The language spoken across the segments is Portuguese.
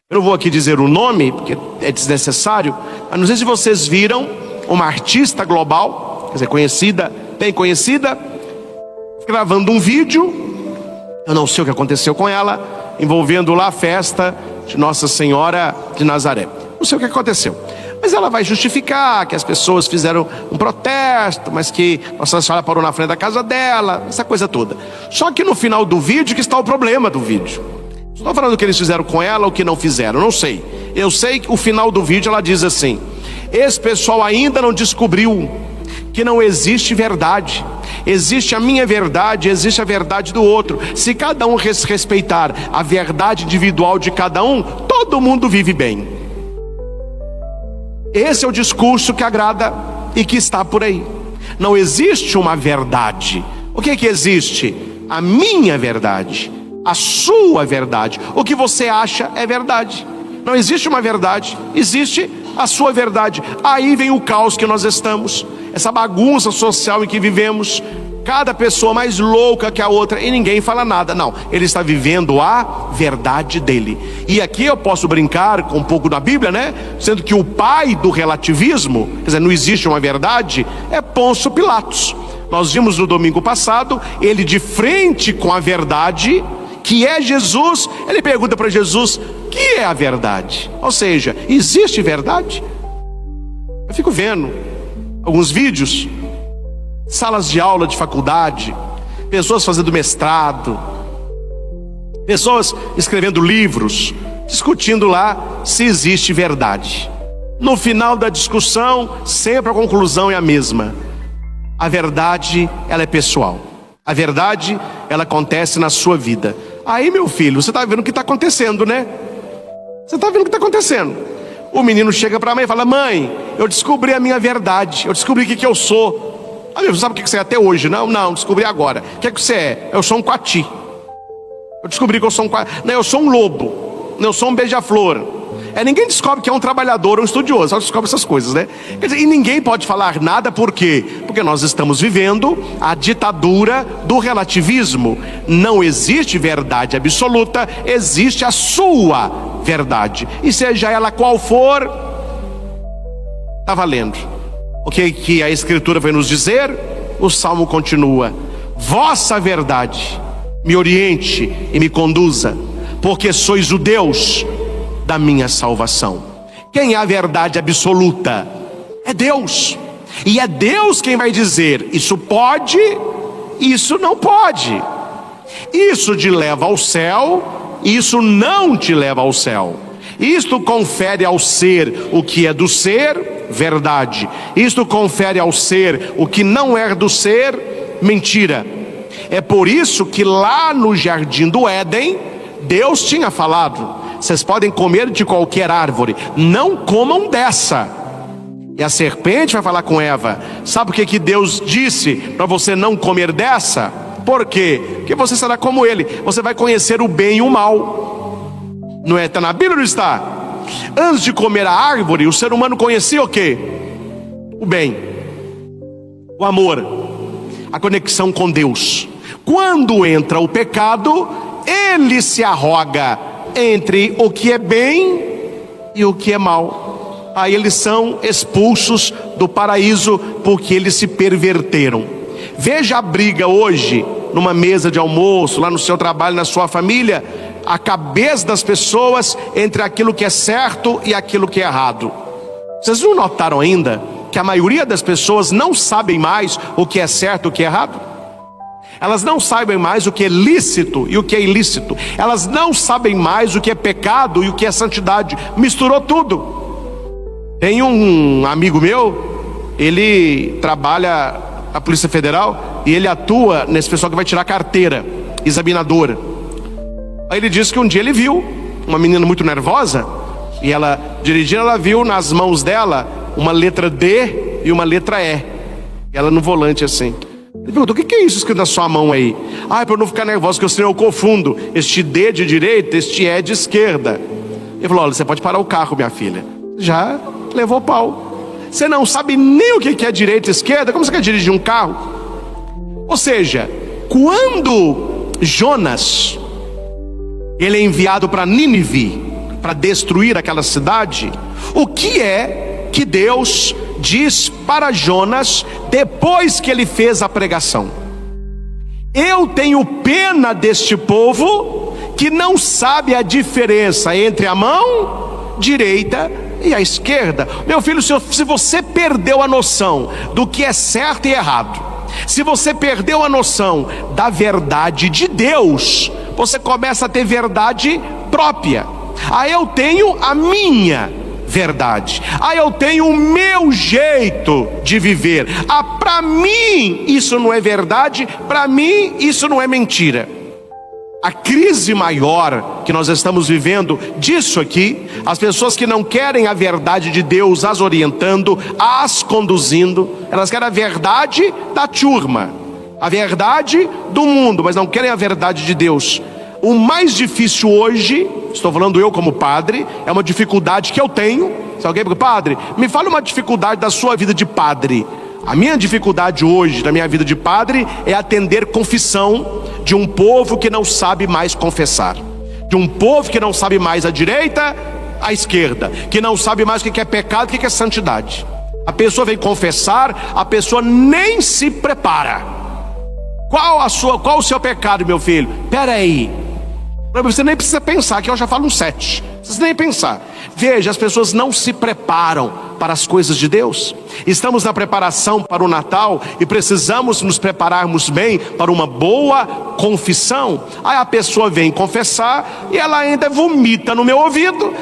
Eu não vou aqui dizer o nome, porque é desnecessário, mas não sei se vocês viram uma artista global, quer dizer, conhecida, bem conhecida, gravando um vídeo. Eu não sei o que aconteceu com ela, envolvendo lá a festa de Nossa Senhora de Nazaré. Não sei o que aconteceu, mas ela vai justificar que as pessoas fizeram um protesto, mas que Nossa Senhora parou na frente da casa dela, essa coisa toda. Só que no final do vídeo que está o problema do vídeo. Estou falando o que eles fizeram com ela ou o que não fizeram, não sei. Eu sei que o final do vídeo ela diz assim: esse pessoal ainda não descobriu que não existe verdade. Existe a minha verdade, existe a verdade do outro. Se cada um respeitar a verdade individual de cada um, todo mundo vive bem. Esse é o discurso que agrada e que está por aí. Não existe uma verdade. O que que existe? A minha verdade, a sua verdade. O que você acha é verdade. Não existe uma verdade, existe a sua verdade. Aí vem o caos que nós estamos, essa bagunça social em que vivemos, cada pessoa mais louca que a outra e ninguém fala nada. Não, ele está vivendo a verdade dele. E aqui eu posso brincar com um pouco da Bíblia, né? Sendo que o pai do relativismo, quer dizer, não existe uma verdade, é Pôncio Pilatos. Nós vimos no domingo passado, ele de frente com a verdade, que é Jesus, ele pergunta para Jesus: o que é a verdade? Ou seja, existe verdade? Eu fico vendo alguns vídeos, salas de aula de faculdade, pessoas fazendo mestrado, pessoas escrevendo livros, discutindo lá se existe verdade. No final da discussão, sempre a conclusão é a mesma: a verdade, ela é pessoal. A verdade, ela acontece na sua vida. Aí, meu filho, você está vendo o que está acontecendo, né? Você está vendo o que está acontecendo. O menino chega para a mãe e fala: mãe, eu descobri a minha verdade, eu descobri o que eu sou. Ah, você sabe o que você é até hoje? Não, descobri agora. O que você é? Eu sou um coati. Eu descobri que eu sou um coati. Não, eu sou um lobo. Não, eu sou um beija-flor. Ninguém descobre que é um trabalhador ou um estudioso, só descobre essas coisas, né? Quer dizer, e ninguém pode falar nada, por quê? Porque nós estamos vivendo a ditadura do relativismo. Não existe verdade absoluta, existe a sua verdade. E seja ela qual for, está valendo. O que a Escritura vai nos dizer? O Salmo continua: vossa verdade me oriente e me conduza, porque sois o Deus da minha salvação. Quem é a verdade absoluta? É Deus. E é Deus quem vai dizer: isso pode, isso não pode. Isso te leva ao céu, isso não te leva ao céu. Isto confere ao ser o que é do ser, verdade. Isto confere ao ser o que não é do ser, mentira. É por isso que lá no jardim do Éden, Deus tinha falado: vocês podem comer de qualquer árvore, não comam dessa. E a serpente vai falar com Eva: sabe o que Deus disse para você não comer dessa? Por quê? Porque você será como ele, você vai conhecer o bem e o mal. Não é? Está na Bíblia ou não está? Antes de comer a árvore, o ser humano conhecia o quê? O bem, o amor, a conexão com Deus. Quando entra o pecado, ele se arroga entre o que é bem e o que é mal. Aí eles são expulsos do paraíso porque eles se perverteram. Veja a briga hoje numa mesa de almoço, lá no seu trabalho, na sua família, a cabeça das pessoas entre aquilo que é certo e aquilo que é errado. Vocês não notaram ainda que a maioria das pessoas não sabem mais o que é certo e o que é errado? Elas não sabem mais o que é lícito e o que é ilícito. Elas não sabem mais o que é pecado e o que é santidade. Misturou tudo. Tem um amigo meu, ele trabalha na Polícia Federal e ele atua nesse pessoal que vai tirar carteira, examinadora. Aí ele disse que um dia ele viu uma menina muito nervosa e ela dirigindo, ela viu nas mãos dela uma letra D e uma letra E. E ela no volante assim. Ele perguntou: o que é isso escrito na sua mão aí? Ah, é para eu não ficar nervoso, que eu confundo este D de direita, este E de esquerda. Ele falou: olha, você pode parar o carro, minha filha. Já levou pau. Você não sabe nem o que é direita e esquerda, como você quer dirigir um carro? Ou seja, quando Jonas, ele é enviado para Nínive, para destruir aquela cidade, o que é que Deus diz para Jonas depois que ele fez a pregação? Eu tenho pena deste povo que não sabe a diferença entre a mão direita e a esquerda. Meu filho, se você perdeu a noção do que é certo e errado, se você perdeu a noção da verdade de Deus, você começa a ter verdade própria. Eu tenho a minha verdade. Eu tenho o meu jeito de viver. Para mim isso não é verdade, para mim isso não é mentira. A crise maior que nós estamos vivendo disso aqui, as pessoas que não querem a verdade de Deus as orientando, as conduzindo, elas querem a verdade da turma, a verdade do mundo, mas não querem a verdade de Deus. O mais difícil hoje, estou falando eu como padre, é uma dificuldade que eu tenho. Se alguém pergunta, padre, me fala uma dificuldade da sua vida de padre. A minha dificuldade hoje, da minha vida de padre, é atender confissão de um povo que não sabe mais confessar, de um povo que não sabe mais a direita, a esquerda, que não sabe mais o que é pecado, o que é santidade. A pessoa vem confessar, a pessoa nem se prepara. Qual o seu pecado, meu filho? Espera aí, você nem precisa pensar, que eu já falo um 7. Não precisa nem pensar. Veja, as pessoas não se preparam para as coisas de Deus. Estamos na preparação para o Natal e precisamos nos prepararmos bem para uma boa confissão. Aí a pessoa vem confessar e ela ainda vomita no meu ouvido.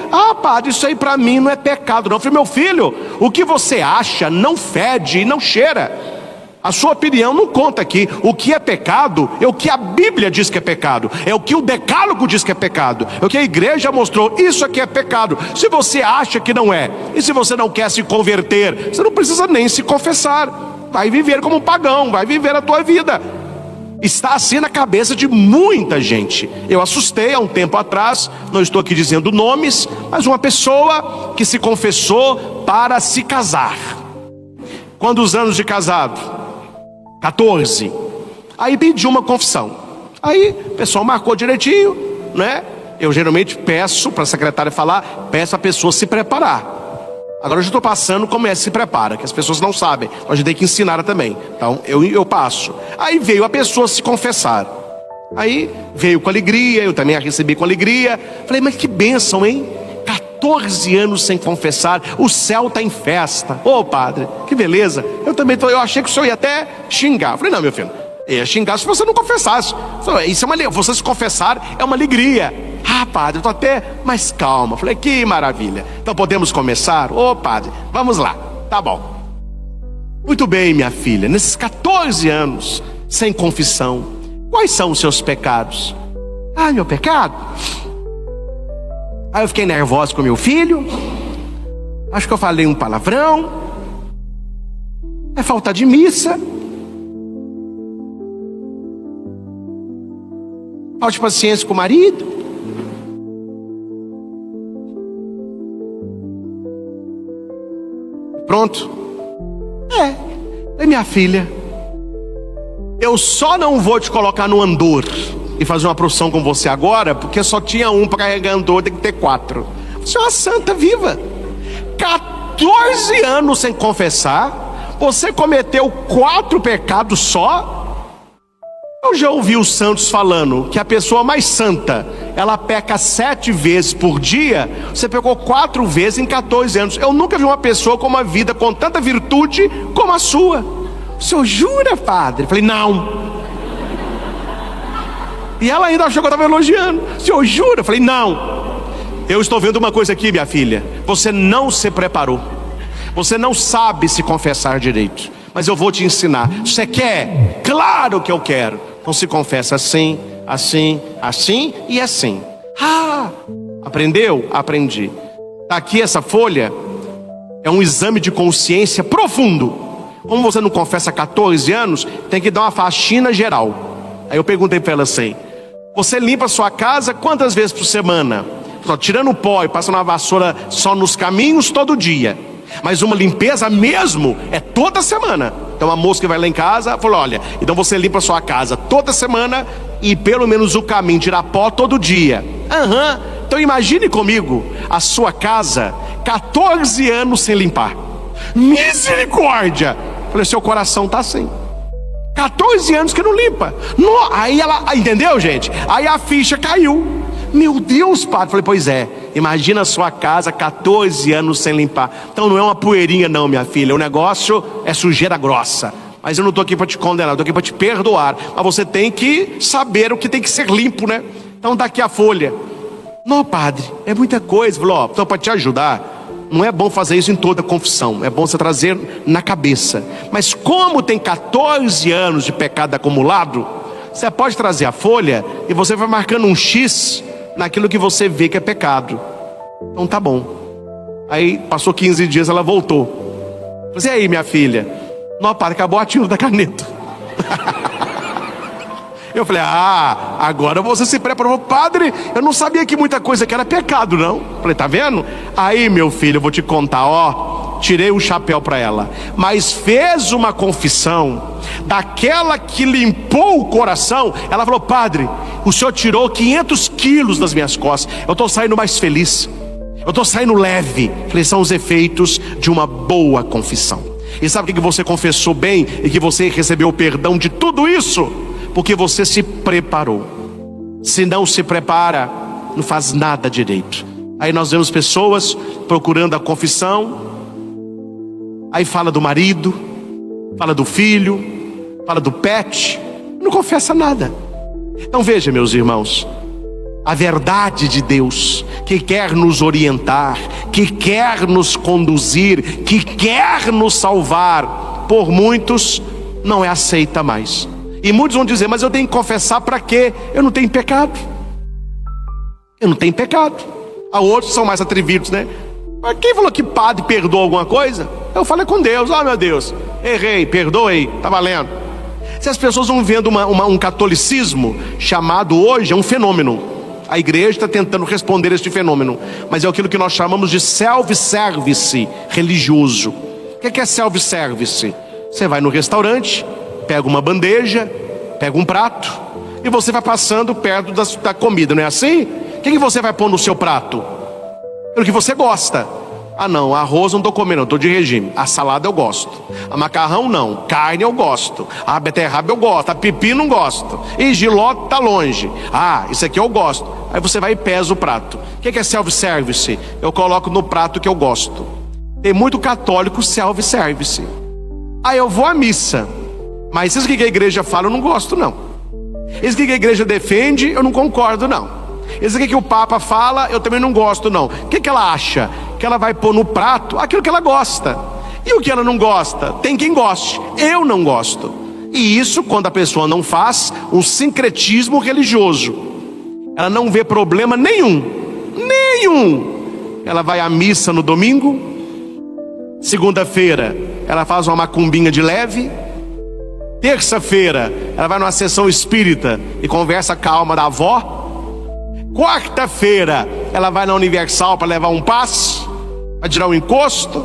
Padre, isso aí para mim não é pecado não. Eu falei, meu filho, o que você acha não fede e não cheira. A sua opinião não conta aqui. O que é pecado é o que a Bíblia diz que é pecado, é o que o Decálogo diz que é pecado, é o que a igreja mostrou. Isso aqui é pecado. Se você acha que não é, e se você não quer se converter, você não precisa nem se confessar. Vai viver como um pagão, vai viver a tua vida. Está assim na cabeça de muita gente. Eu assustei há um tempo atrás, não estou aqui dizendo nomes, mas uma pessoa que se confessou para se casar. Quantos anos de casado? 14. Aí pediu uma confissão. Aí o pessoal marcou direitinho, né? Eu geralmente peço para a secretária falar, peço a pessoa se preparar. Agora eu já estou passando como se prepara, que as pessoas não sabem. A gente tem que ensinar também. Então eu passo. Aí veio a pessoa se confessar. Aí veio com alegria, eu também a recebi com alegria. Falei, mas que bênção, hein? 14 anos sem confessar, o céu está em festa. Padre, que beleza. Eu achei que o senhor ia até xingar. Eu falei, não, meu filho, ia xingar se você não confessasse. Isso você se confessar é uma alegria. Padre, eu estou até mais calma. Eu falei, que maravilha. Então podemos começar? Padre, vamos lá. Tá bom. Muito bem, minha filha, nesses 14 anos sem confissão, quais são os seus pecados? Meu pecado? Aí eu fiquei nervosa com meu filho. Acho que eu falei um palavrão. É falta de missa. Falta de paciência com o marido. Pronto. Minha filha, eu só não vou te colocar no andor e fazer uma procissão com você agora, porque só tinha um para carregar andor, tem que ter 4. Você é uma santa viva. 14 anos sem confessar, você cometeu 4 pecados só. Eu já ouvi os santos falando que a pessoa mais santa, ela peca 7 vezes por dia. Você pecou 4 vezes em 14 anos. Eu nunca vi uma pessoa com uma vida com tanta virtude como a sua. O senhor jura, padre? Eu falei, não. E ela ainda achou que eu estava elogiando. O senhor jura? Eu falei, não. Eu estou vendo uma coisa aqui, minha filha. Você não se preparou. Você não sabe se confessar direito. Mas eu vou te ensinar. Você quer? Claro que eu quero. Então se confessa assim, assim, assim e assim. Aprendeu? Aprendi. Tá aqui essa folha. É um exame de consciência profundo. Como você não confessa há 14 anos, tem que dar uma faxina geral. Aí eu perguntei para ela assim, você limpa a sua casa quantas vezes por semana? Tirando o pó e passando uma vassoura só nos caminhos todo dia. Mas uma limpeza mesmo é toda semana. Então a moça que vai lá em casa falou, olha, então você limpa a sua casa toda semana e pelo menos o caminho, tirar pó todo dia. Então Então imagine comigo a sua casa 14 anos sem limpar. Misericórdia! Falei, seu coração está assim. 14 anos que não limpa. Aí ela, entendeu, gente? Aí a ficha caiu. Meu Deus, padre. Falei, pois é. Imagina a sua casa 14 anos sem limpar. Então não é uma poeirinha não, minha filha. O negócio é sujeira grossa. Mas eu não estou aqui para te condenar, eu estou aqui para te perdoar. Mas você tem que saber o que tem que ser limpo, né? Então dá aqui a folha. Não, padre, é muita coisa. Falou, ó, então para te ajudar, não é bom fazer isso em toda confissão. É bom você trazer na cabeça. Mas como tem 14 anos de pecado acumulado, você pode trazer a folha e você vai marcando um X naquilo que você vê que é pecado. Então tá bom. Aí passou 15 dias, ela voltou. Falei, e aí, minha filha? Não, padre, acabou a tinta da caneta. Eu falei, agora você se preparou. Padre, eu não sabia que muita coisa que era pecado, não. Falei, tá vendo? Aí, meu filho, eu vou te contar, ó. Tirei o chapéu para ela. Mas fez uma confissão daquela que limpou o coração. Ela falou, padre, o senhor tirou 500 quilos das minhas costas. Eu estou saindo mais feliz. Eu estou saindo leve. Falei, são os efeitos de uma boa confissão. E sabe o que você confessou bem e que você recebeu o perdão de tudo isso? Porque você se preparou. Se não se prepara, não faz nada direito. Aí nós vemos pessoas procurando a confissão. Aí fala do marido, fala do filho, fala do pet, não confessa nada. Então veja, meus irmãos, a verdade de Deus, que quer nos orientar, que quer nos conduzir, que quer nos salvar, por muitos não é aceita mais. E muitos vão dizer, mas eu tenho que confessar para quê? Eu não tenho pecado. Eu não tenho pecado. Há outros que são mais atrevidos, né? Mas quem falou que padre perdoa alguma coisa? Eu falei com Deus, meu Deus, errei, perdoei, tá valendo. Se as pessoas vão vendo um catolicismo chamado hoje, é um fenômeno. A igreja está tentando responder a este fenômeno, mas é aquilo que nós chamamos de self-service religioso. O que é self-service? Você vai no restaurante, pega uma bandeja, pega um prato, e você vai passando perto da comida, não é assim? O que você vai pôr no seu prato? Pelo que você gosta. Não, arroz não estou comendo, estou de regime. A salada eu gosto. A macarrão não, carne eu gosto. A beterraba eu gosto, a pepino não gosto. E jiló tá longe. Isso aqui eu gosto. Aí você vai e pesa o prato. O que é self-service? Eu coloco no prato que eu gosto. Tem muito católico self-service. Eu vou à missa, mas isso que a igreja fala eu não gosto não. Isso que a igreja defende eu não concordo não. Isso que o Papa fala eu também não gosto não. O que ela acha? Que ela vai pôr no prato aquilo que ela gosta. E o que ela não gosta? Tem quem goste. Eu não gosto. E isso quando a pessoa não faz um sincretismo religioso. Ela não vê problema nenhum. Ela vai à missa no domingo. Segunda-feira ela faz uma macumbinha de leve. Terça-feira ela vai numa sessão espírita e conversa com a alma da avó. Quarta-feira ela vai na Universal para levar um passe, para tirar um encosto.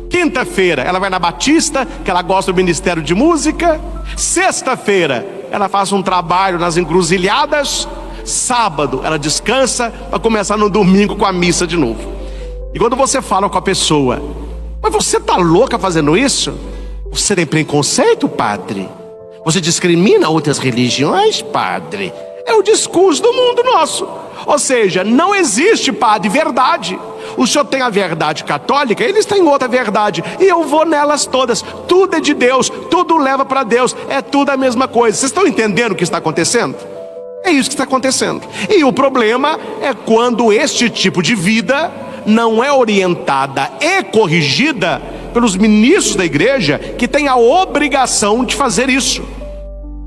Quinta-feira ela vai na Batista, que ela gosta do Ministério de Música. Sexta-feira ela faz um trabalho nas encruzilhadas. Sábado ela descansa para começar no domingo com a missa de novo. E quando você fala com a pessoa, mas você está louca fazendo isso? Você tem preconceito, padre? Você discrimina outras religiões, padre? É o discurso do mundo nosso. Ou seja, não existe, padre, verdade. O senhor tem a verdade católica, eles têm outra verdade, e eu vou nelas todas. Tudo é de Deus, tudo leva para Deus, é tudo a mesma coisa. Vocês estão entendendo o que está acontecendo? É isso que está acontecendo. E o problema é quando este tipo de vida não é orientada e corrigida pelos ministros da igreja, que têm a obrigação de fazer isso.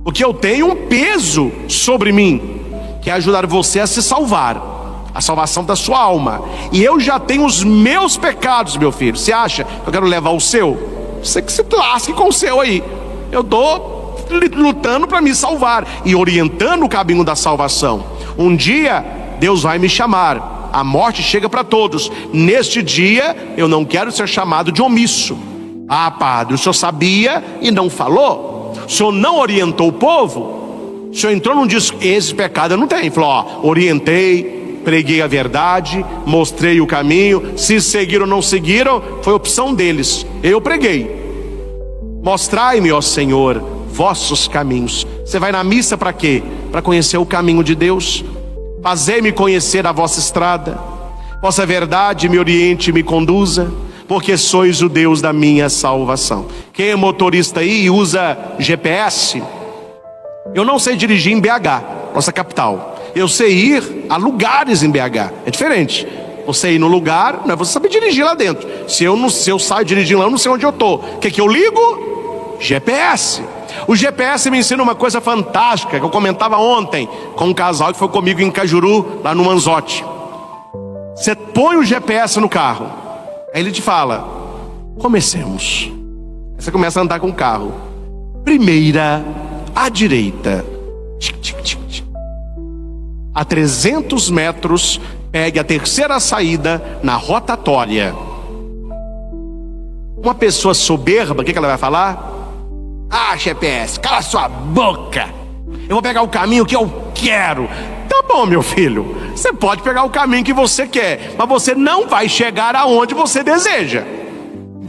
Porque eu tenho um peso sobre mim, que é ajudar você a se salvar, a salvação da sua alma. E eu já tenho os meus pecados, meu filho. Você acha que eu quero levar o seu? Você que se lasque com o seu aí. Eu estou lutando para me salvar e orientando o caminho da salvação. Um dia Deus vai me chamar. A morte chega para todos. Neste dia eu não quero ser chamado de omisso. Padre, o senhor sabia e não falou? O senhor não orientou o povo? O senhor entrou num disco, esse pecado eu não tenho. Falou, orientei, preguei a verdade, mostrei o caminho. Se seguiram ou não seguiram, foi opção deles. Eu preguei. Mostrai-me, ó Senhor, vossos caminhos. Você vai na missa para quê? Para conhecer o caminho de Deus. Fazei-me conhecer a vossa estrada. Vossa verdade me oriente e me conduza, porque sois o Deus da minha salvação. Quem é motorista aí e usa GPS? Eu não sei dirigir em BH, nossa capital. Eu sei ir a lugares em BH. É diferente. Você ir no lugar, não é você saber dirigir lá dentro. Se eu saio dirigindo lá, eu não sei onde eu estou. O que eu ligo? GPS. O GPS me ensina uma coisa fantástica, que eu comentava ontem com um casal que foi comigo em Cajuru, lá no Manzotti. Você põe o GPS no carro, aí ele te fala: comecemos. Aí você começa a andar com o carro. Primeira, à direita. Tic, tic, tic, tic. A 300 metros, pegue a terceira saída na rotatória. Uma pessoa soberba, o que ela vai falar? Ah, GPS, cala sua boca. Eu vou pegar o caminho que eu quero. Tá bom, meu filho, você pode pegar o caminho que você quer, mas você não vai chegar aonde você deseja.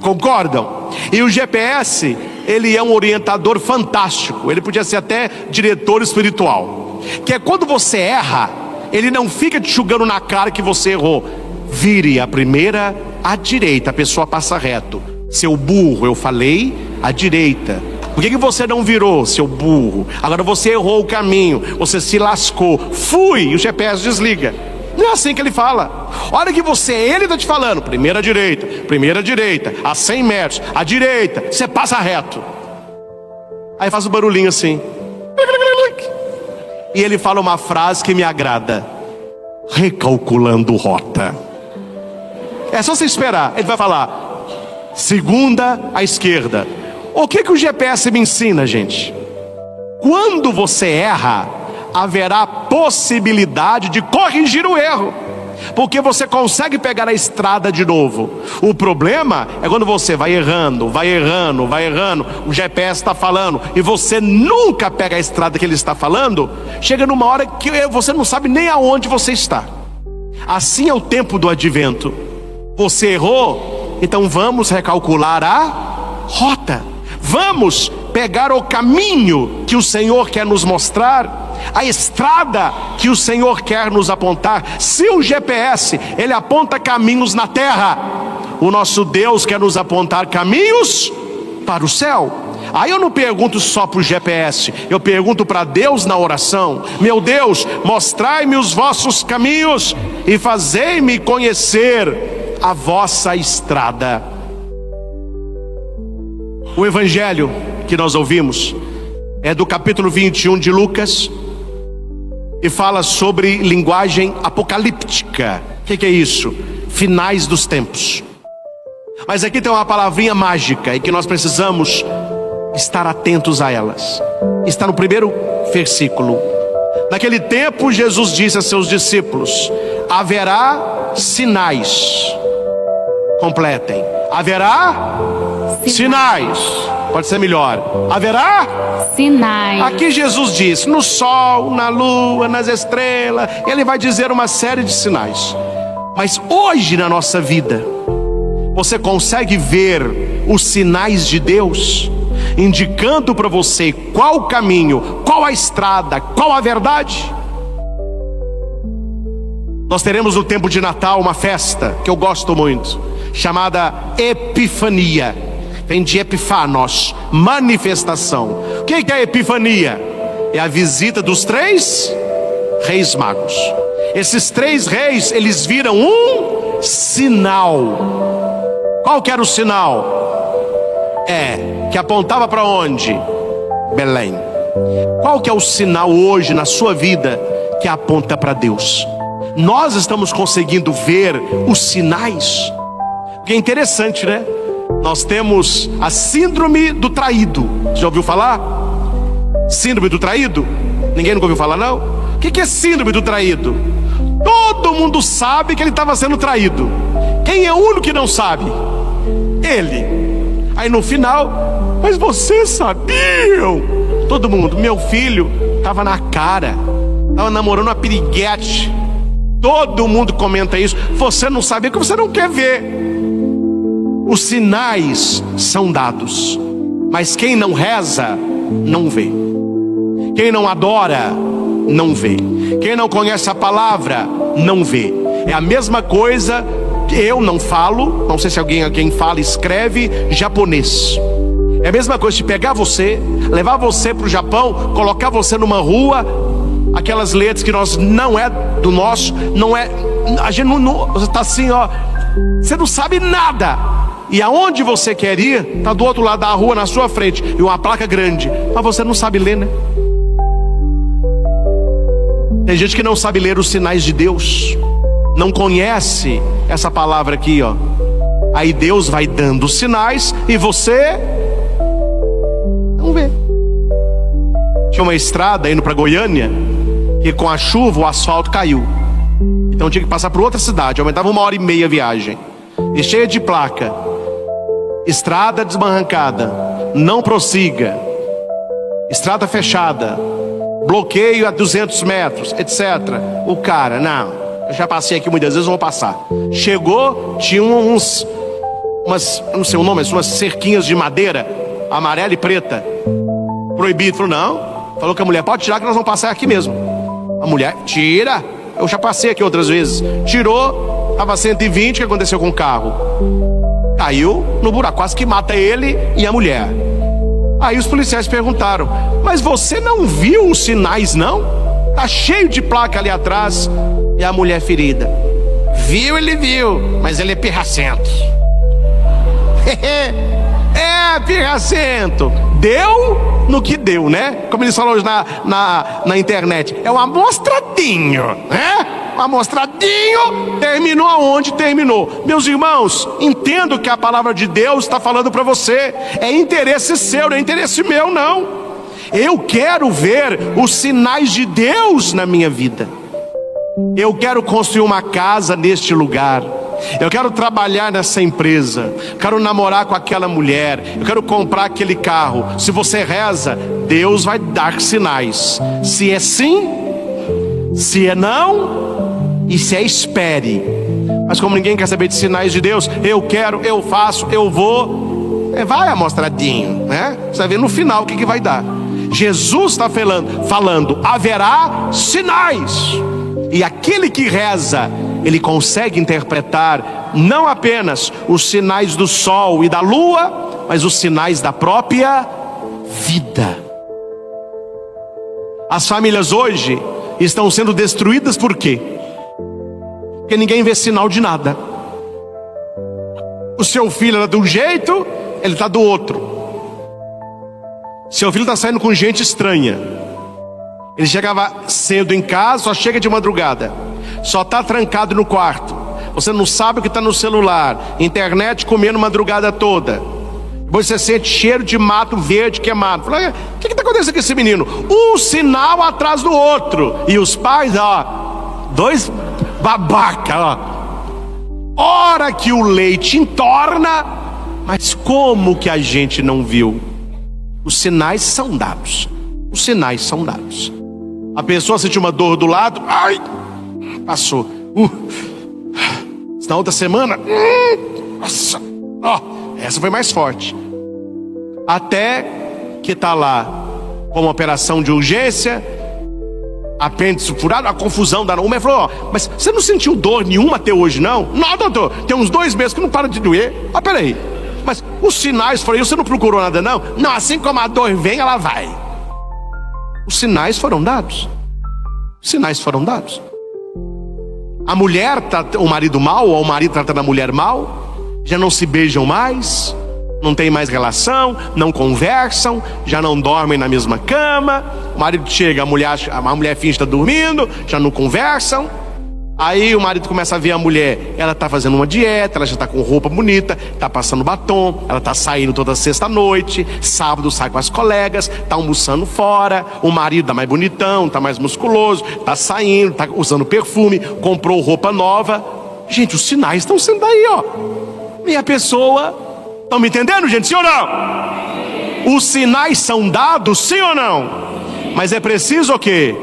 Concordam? E o GPS, ele é um orientador fantástico. Ele podia ser até diretor espiritual. Que é quando você erra, ele não fica te enxugando na cara que você errou. Vire a primeira à direita, a pessoa passa reto. Seu burro, eu falei à direita. Por que você não virou, seu burro? Agora você errou o caminho, você se lascou. Fui, e o GPS desliga. Não é assim que ele fala. Olha que ele está te falando: primeira direita, a 100 metros, à direita, você passa reto. Aí faz um barulhinho assim. E ele fala uma frase que me agrada: recalculando rota. É só você esperar. Ele vai falar: segunda à esquerda. O que o GPS me ensina, gente? Quando você erra, haverá possibilidade de corrigir o erro, porque você consegue pegar a estrada de novo. O problema é quando você vai errando, o GPS está falando, e você nunca pega a estrada que ele está falando. Chega numa hora que você não sabe nem aonde você está. Assim é o tempo do advento. Você errou, então vamos recalcular a rota. Vamos pegar o caminho que o Senhor quer nos mostrar, a estrada que o Senhor quer nos apontar. Se o GPS, ele aponta caminhos na terra, o nosso Deus quer nos apontar caminhos para o céu. Aí eu não pergunto só para o GPS, eu pergunto para Deus na oração: meu Deus, mostrai-me os vossos caminhos e fazei-me conhecer a vossa estrada. O evangelho que nós ouvimos é do capítulo 21 de Lucas e fala sobre linguagem apocalíptica. O que é isso? Finais dos tempos. Mas aqui tem uma palavrinha mágica e que nós precisamos estar atentos a elas. Está no primeiro versículo. Naquele tempo Jesus disse a seus discípulos: haverá sinais. Completem. Haverá sinais. Pode ser melhor. Haverá sinais. Aqui Jesus diz: no sol, na lua, nas estrelas. Ele vai dizer uma série de sinais. Mas hoje na nossa vida, você consegue ver os sinais de Deus indicando para você qual o caminho, qual a estrada, qual a verdade? Nós teremos no tempo de Natal uma festa que eu gosto muito, chamada Epifania. Vem de Epifanos, manifestação. O que é a Epifania? É a visita dos 3 reis magos. Esses 3 reis, eles viram um sinal. Qual que era o sinal? Que apontava para onde? Belém. Qual que é o sinal hoje na sua vida que aponta para Deus? Nós estamos conseguindo ver os sinais. Que é interessante, né? Nós temos a síndrome do traído. Você já ouviu falar? Síndrome do traído? Ninguém nunca ouviu falar, não? O que é síndrome do traído? Todo mundo sabe que ele estava sendo traído. Quem é o único que não sabe? Ele. Aí no final: mas vocês sabiam? Todo mundo: meu filho estava na cara, estava namorando uma piriguete. Todo mundo comenta isso. Você não sabe porque você não quer ver. Os sinais são dados, mas quem não reza, não vê. Quem não adora, não vê. Quem não conhece a palavra, não vê. É a mesma coisa que eu não falo, não sei se alguém fala, escreve japonês. É a mesma coisa de pegar você, levar você para o Japão, colocar você numa rua, aquelas letras que nós não é do nosso, não é, a gente não você está assim, ó, você não sabe nada. E aonde você quer ir, está do outro lado da rua, na sua frente, e uma placa grande, mas você não sabe ler, né? Tem gente que não sabe ler os sinais de Deus, não conhece essa palavra aqui, ó. Aí Deus vai dando os sinais e você não vê. Tinha uma estrada indo para Goiânia, que com a chuva o asfalto caiu. Então tinha que passar por outra cidade, aumentava 1h30 a viagem. E cheia de placa: estrada desbarrancada, não prossiga, estrada fechada, bloqueio a 200 metros, etc. O cara, não, eu já passei aqui muitas vezes, eu vou passar. Chegou, tinha umas, não sei o nome, umas cerquinhas de madeira, amarela e preta, proibido. Falou, não. Falou que a mulher, pode tirar que nós vamos passar aqui mesmo. A mulher, tira. Eu já passei aqui outras vezes. Tirou, estava 120, o que aconteceu com o carro? Caiu no buraco, quase que mata ele e a mulher. Aí os policiais perguntaram, mas você não viu os sinais não? Tá cheio de placa ali atrás. E a mulher ferida, viu, ele viu, mas ele é pirracento. É, pirracento. Deu no que deu, né? Como eles falam hoje na internet, é um amostradinho, né? Um amostradinho. Terminou aonde terminou. Meus irmãos, entendo que a palavra de Deus está falando para você. É interesse seu, não é interesse meu, não. Eu quero ver os sinais de Deus na minha vida. Eu quero construir uma casa neste lugar. Eu quero trabalhar nessa empresa. Quero namorar com aquela mulher. Eu quero comprar aquele carro. Se você reza, Deus vai dar sinais. Se é sim, se é não, e se é espere. Mas como ninguém quer saber de sinais de Deus, eu quero, eu faço, eu vou. Vai amostradinho, né? Você vai ver no final o que vai dar. Jesus está falando, haverá sinais. E aquele que reza, ele consegue interpretar não apenas os sinais do sol e da lua, mas os sinais da própria vida. As famílias hoje estão sendo destruídas por quê? Porque ninguém vê sinal de nada. O seu filho era de um jeito, ele está do outro. Seu filho está saindo com gente estranha. Ele chegava cedo em casa, só chega de madrugada, só está trancado no quarto. Você não sabe o que está no celular, internet comendo madrugada toda. Depois você sente cheiro de mato verde queimado. Fala, o que está acontecendo com esse menino? Um sinal atrás do outro. E os pais, ó, dois babaca, ó. Hora que o leite entorna, mas como que a gente não viu? Os sinais são dados. Os sinais são dados. A pessoa sente uma dor do lado, ai, passou. Na outra semana, nossa, essa foi mais forte. Até que está lá com uma operação de urgência, apêndice furado, a confusão da uma. Falou, mas você não sentiu dor nenhuma até hoje, não? Não, doutor, tem uns 2 meses que não para de doer. Peraí, mas os sinais foram, você não procurou nada, não? Não, assim como a dor vem, ela vai. Os sinais foram dados. Os sinais foram dados. A mulher trata o marido mal, ou o marido tratando a mulher mal, já não se beijam mais, não tem mais relação, não conversam, já não dormem na mesma cama. O marido chega, a mulher finge estar dormindo, já não conversam. Aí o marido começa a ver a mulher, ela está fazendo uma dieta, ela já está com roupa bonita, está passando batom, ela está saindo toda sexta-noite, sábado sai com as colegas, está almoçando fora. O marido está mais bonitão, está mais musculoso, está saindo, está usando perfume, comprou roupa nova. Gente, os sinais estão sendo aí, ó. E a pessoa, estão me entendendo, gente? Sim ou não? Os sinais são dados, sim ou não? Mas é preciso o quê?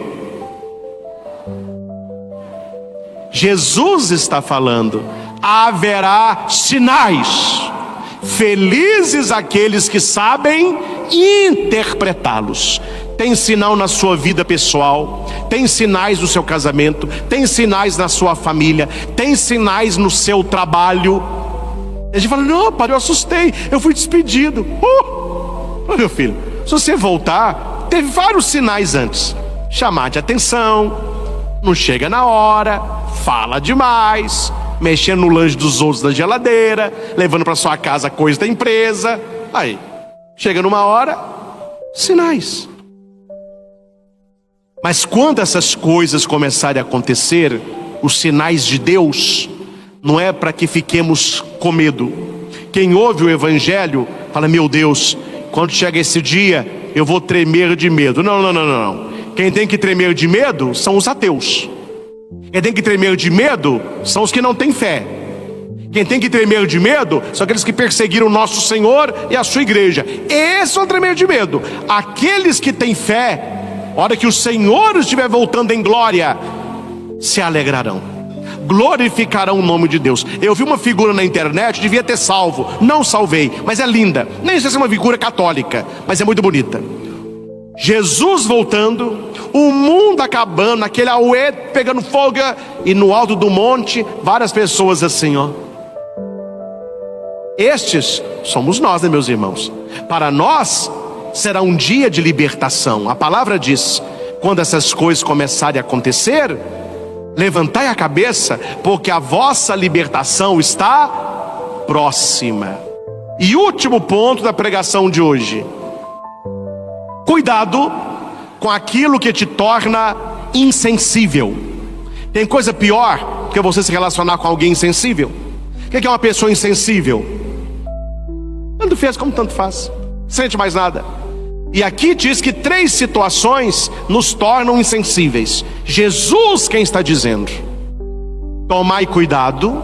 Jesus está falando: haverá sinais. Felizes aqueles que sabem interpretá-los. Tem sinal na sua vida pessoal, tem sinais no seu casamento, tem sinais na sua família, tem sinais no seu trabalho. A gente fala: não, pai, eu assustei, eu fui despedido. Meu filho, se você voltar, teve vários sinais antes. Chamar de atenção, não chega na hora, fala demais, mexendo no lanche dos outros da geladeira, levando para sua casa coisa da empresa. Aí, chega numa hora, sinais. Mas quando essas coisas começarem a acontecer, os sinais de Deus, não é para que fiquemos com medo. Quem ouve o Evangelho fala: meu Deus, quando chega esse dia, eu vou tremer de medo. Não. Quem tem que tremer de medo são os ateus. Quem tem que tremer de medo são os que não têm fé. Quem tem que tremer de medo são aqueles que perseguiram o nosso Senhor e a sua igreja. Esses vão tremer de medo. Aqueles que têm fé, a hora que o Senhor estiver voltando em glória, se alegrarão, glorificarão o nome de Deus. Eu vi uma figura na internet, devia ter salvo, não salvei, mas é linda. Nem sei se é uma figura católica, mas é muito bonita. Jesus voltando, o mundo acabando, aquele auê pegando fogo, e no alto do monte, várias pessoas assim, ó. Estes somos nós, né, meus irmãos? Para nós será um dia de libertação. A palavra diz: quando essas coisas começarem a acontecer, levantai a cabeça, porque a vossa libertação está próxima. E último ponto da pregação de hoje: cuidado com aquilo que te torna insensível. Tem coisa pior que você se relacionar com alguém insensível. O que é uma pessoa insensível? Tanto fez como tanto faz, sente mais nada. E aqui diz que 3 situações nos tornam insensíveis. Jesus quem está dizendo: tomai cuidado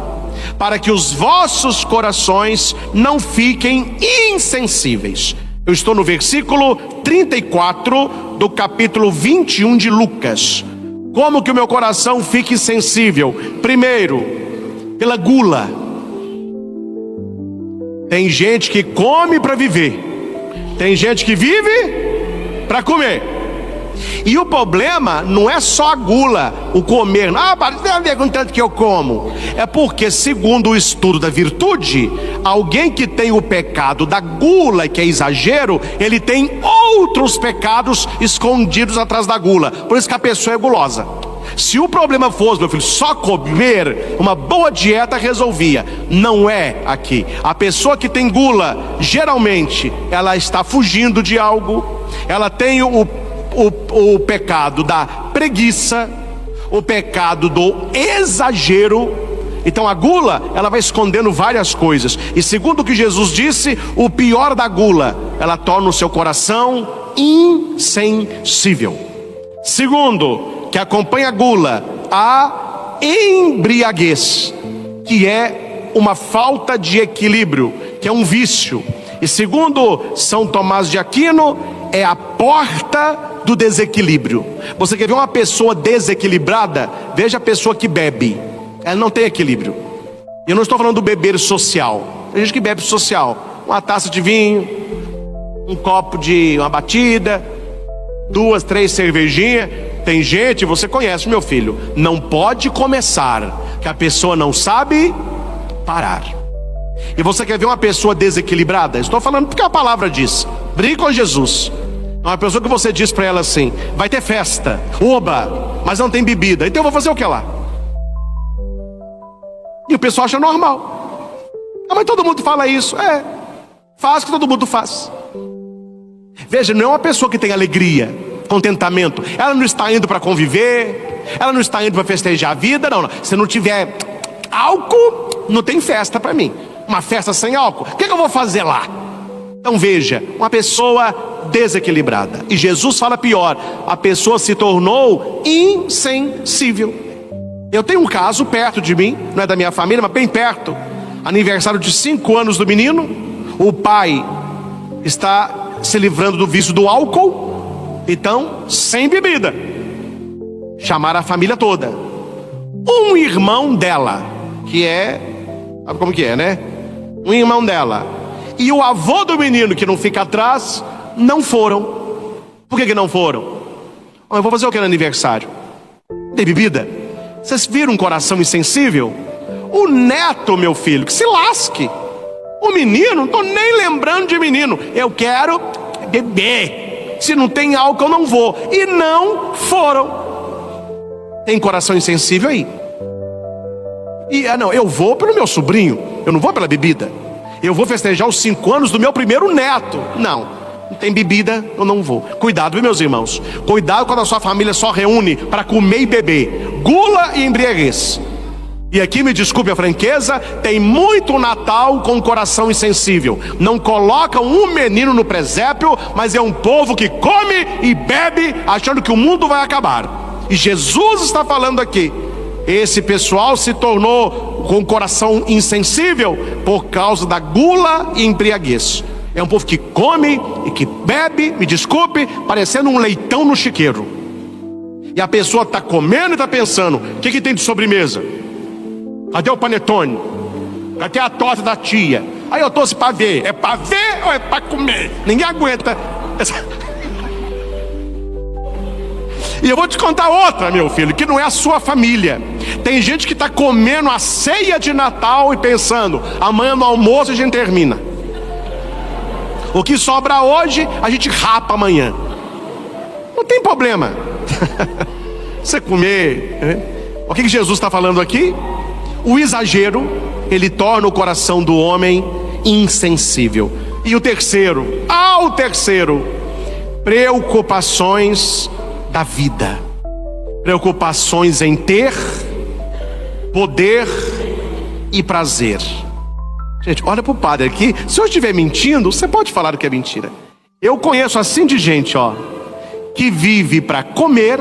para que os vossos corações não fiquem insensíveis. Eu estou no versículo 34 do capítulo 21 de Lucas. Como que o meu coração fica insensível? Primeiro, pela gula. Tem gente que come para viver, tem gente que vive para comer. E o problema não é só a gula, o comer. Não tem a ver com tanto que eu como. É porque, segundo o estudo da virtude, alguém que tem o pecado da gula, que é exagero, ele tem outros pecados escondidos atrás da gula. Por isso que a pessoa é gulosa. Se o problema fosse, meu filho, só comer, uma boa dieta resolvia. Não é aqui. A pessoa que tem gula, geralmente, ela está fugindo de algo. Ela tem o pecado da preguiça, o pecado do exagero. Então a gula, ela vai escondendo várias coisas. E segundo o que Jesus disse, o pior da gula, ela torna o seu coração insensível. Segundo, que acompanha a gula, a embriaguez, que é uma falta de equilíbrio, que é um vício. E segundo São Tomás de Aquino, é a porta do desequilíbrio. Você quer ver uma pessoa desequilibrada? Veja a pessoa que bebe, ela não tem equilíbrio. Eu não estou falando do beber social. Tem gente que bebe social, uma taça de vinho, um copo de uma batida, 2, 3 cervejinhas. Tem gente, você conhece, meu filho, não pode começar, que a pessoa não sabe parar. E você quer ver uma pessoa desequilibrada? Estou falando porque a palavra diz: brigue com Jesus. É uma pessoa que você diz para ela assim: vai ter festa, oba, mas não tem bebida, então eu vou fazer o que lá? E o pessoal acha normal. Mas todo mundo fala isso. Faz o que todo mundo faz. Veja, não é uma pessoa que tem alegria, contentamento. Ela não está indo para conviver, ela não está indo para festejar a vida. Não. Se não tiver álcool, não tem festa para mim. Uma festa sem álcool, o que eu vou fazer lá? Então veja, uma pessoa desequilibrada. E Jesus fala pior: a pessoa se tornou insensível. Eu tenho um caso perto de mim, não é da minha família, mas bem perto. Aniversário de 5 anos do menino. O pai está se livrando do vício do álcool, então sem bebida. Chamaram a família toda. um irmão dela, sabe como que é, né? Um irmão dela, e o avô do menino, que não fica atrás, não foram. Por que não foram? Eu vou fazer o que no aniversário? Tem bebida? Vocês viram um coração insensível? O neto, meu filho, que se lasque. O menino, não estou nem lembrando de menino. Eu quero beber. Se não tem álcool, eu não vou. E não foram. Tem coração insensível aí. Não, eu vou pelo meu sobrinho. Eu não vou pela bebida. Eu vou festejar os 5 anos do meu primeiro neto. Não tem bebida, eu não vou. Cuidado, viu, meus irmãos? Cuidado quando a sua família só reúne para comer e beber. Gula e embriaguez. E aqui, me desculpe a franqueza, tem muito Natal com coração insensível. Não colocam um menino no presépio, mas é um povo que come e bebe, achando que o mundo vai acabar. E Jesus está falando aqui, esse pessoal se tornou com coração insensível por causa da gula e embriaguez. É um povo que come e que bebe, me desculpe, parecendo um leitão no chiqueiro. E a pessoa está comendo e está pensando, o que tem de sobremesa? Cadê o panetone? Cadê a torta da tia? Aí eu torço para ver. É para ver ou é para comer? Ninguém aguenta. E eu vou te contar outra, meu filho, que não é a sua família. Tem gente que está comendo a ceia de Natal e pensando, amanhã no almoço a gente termina. O que sobra hoje, a gente rapa amanhã. Não tem problema. Você comer, né? O que Jesus está falando aqui? O exagero, ele torna o coração do homem insensível. E o terceiro, preocupações da vida. Preocupações em ter, poder e prazer. Gente, olha para o padre aqui. Se eu estiver mentindo, você pode falar que é mentira. Eu conheço assim de gente, que vive para comer,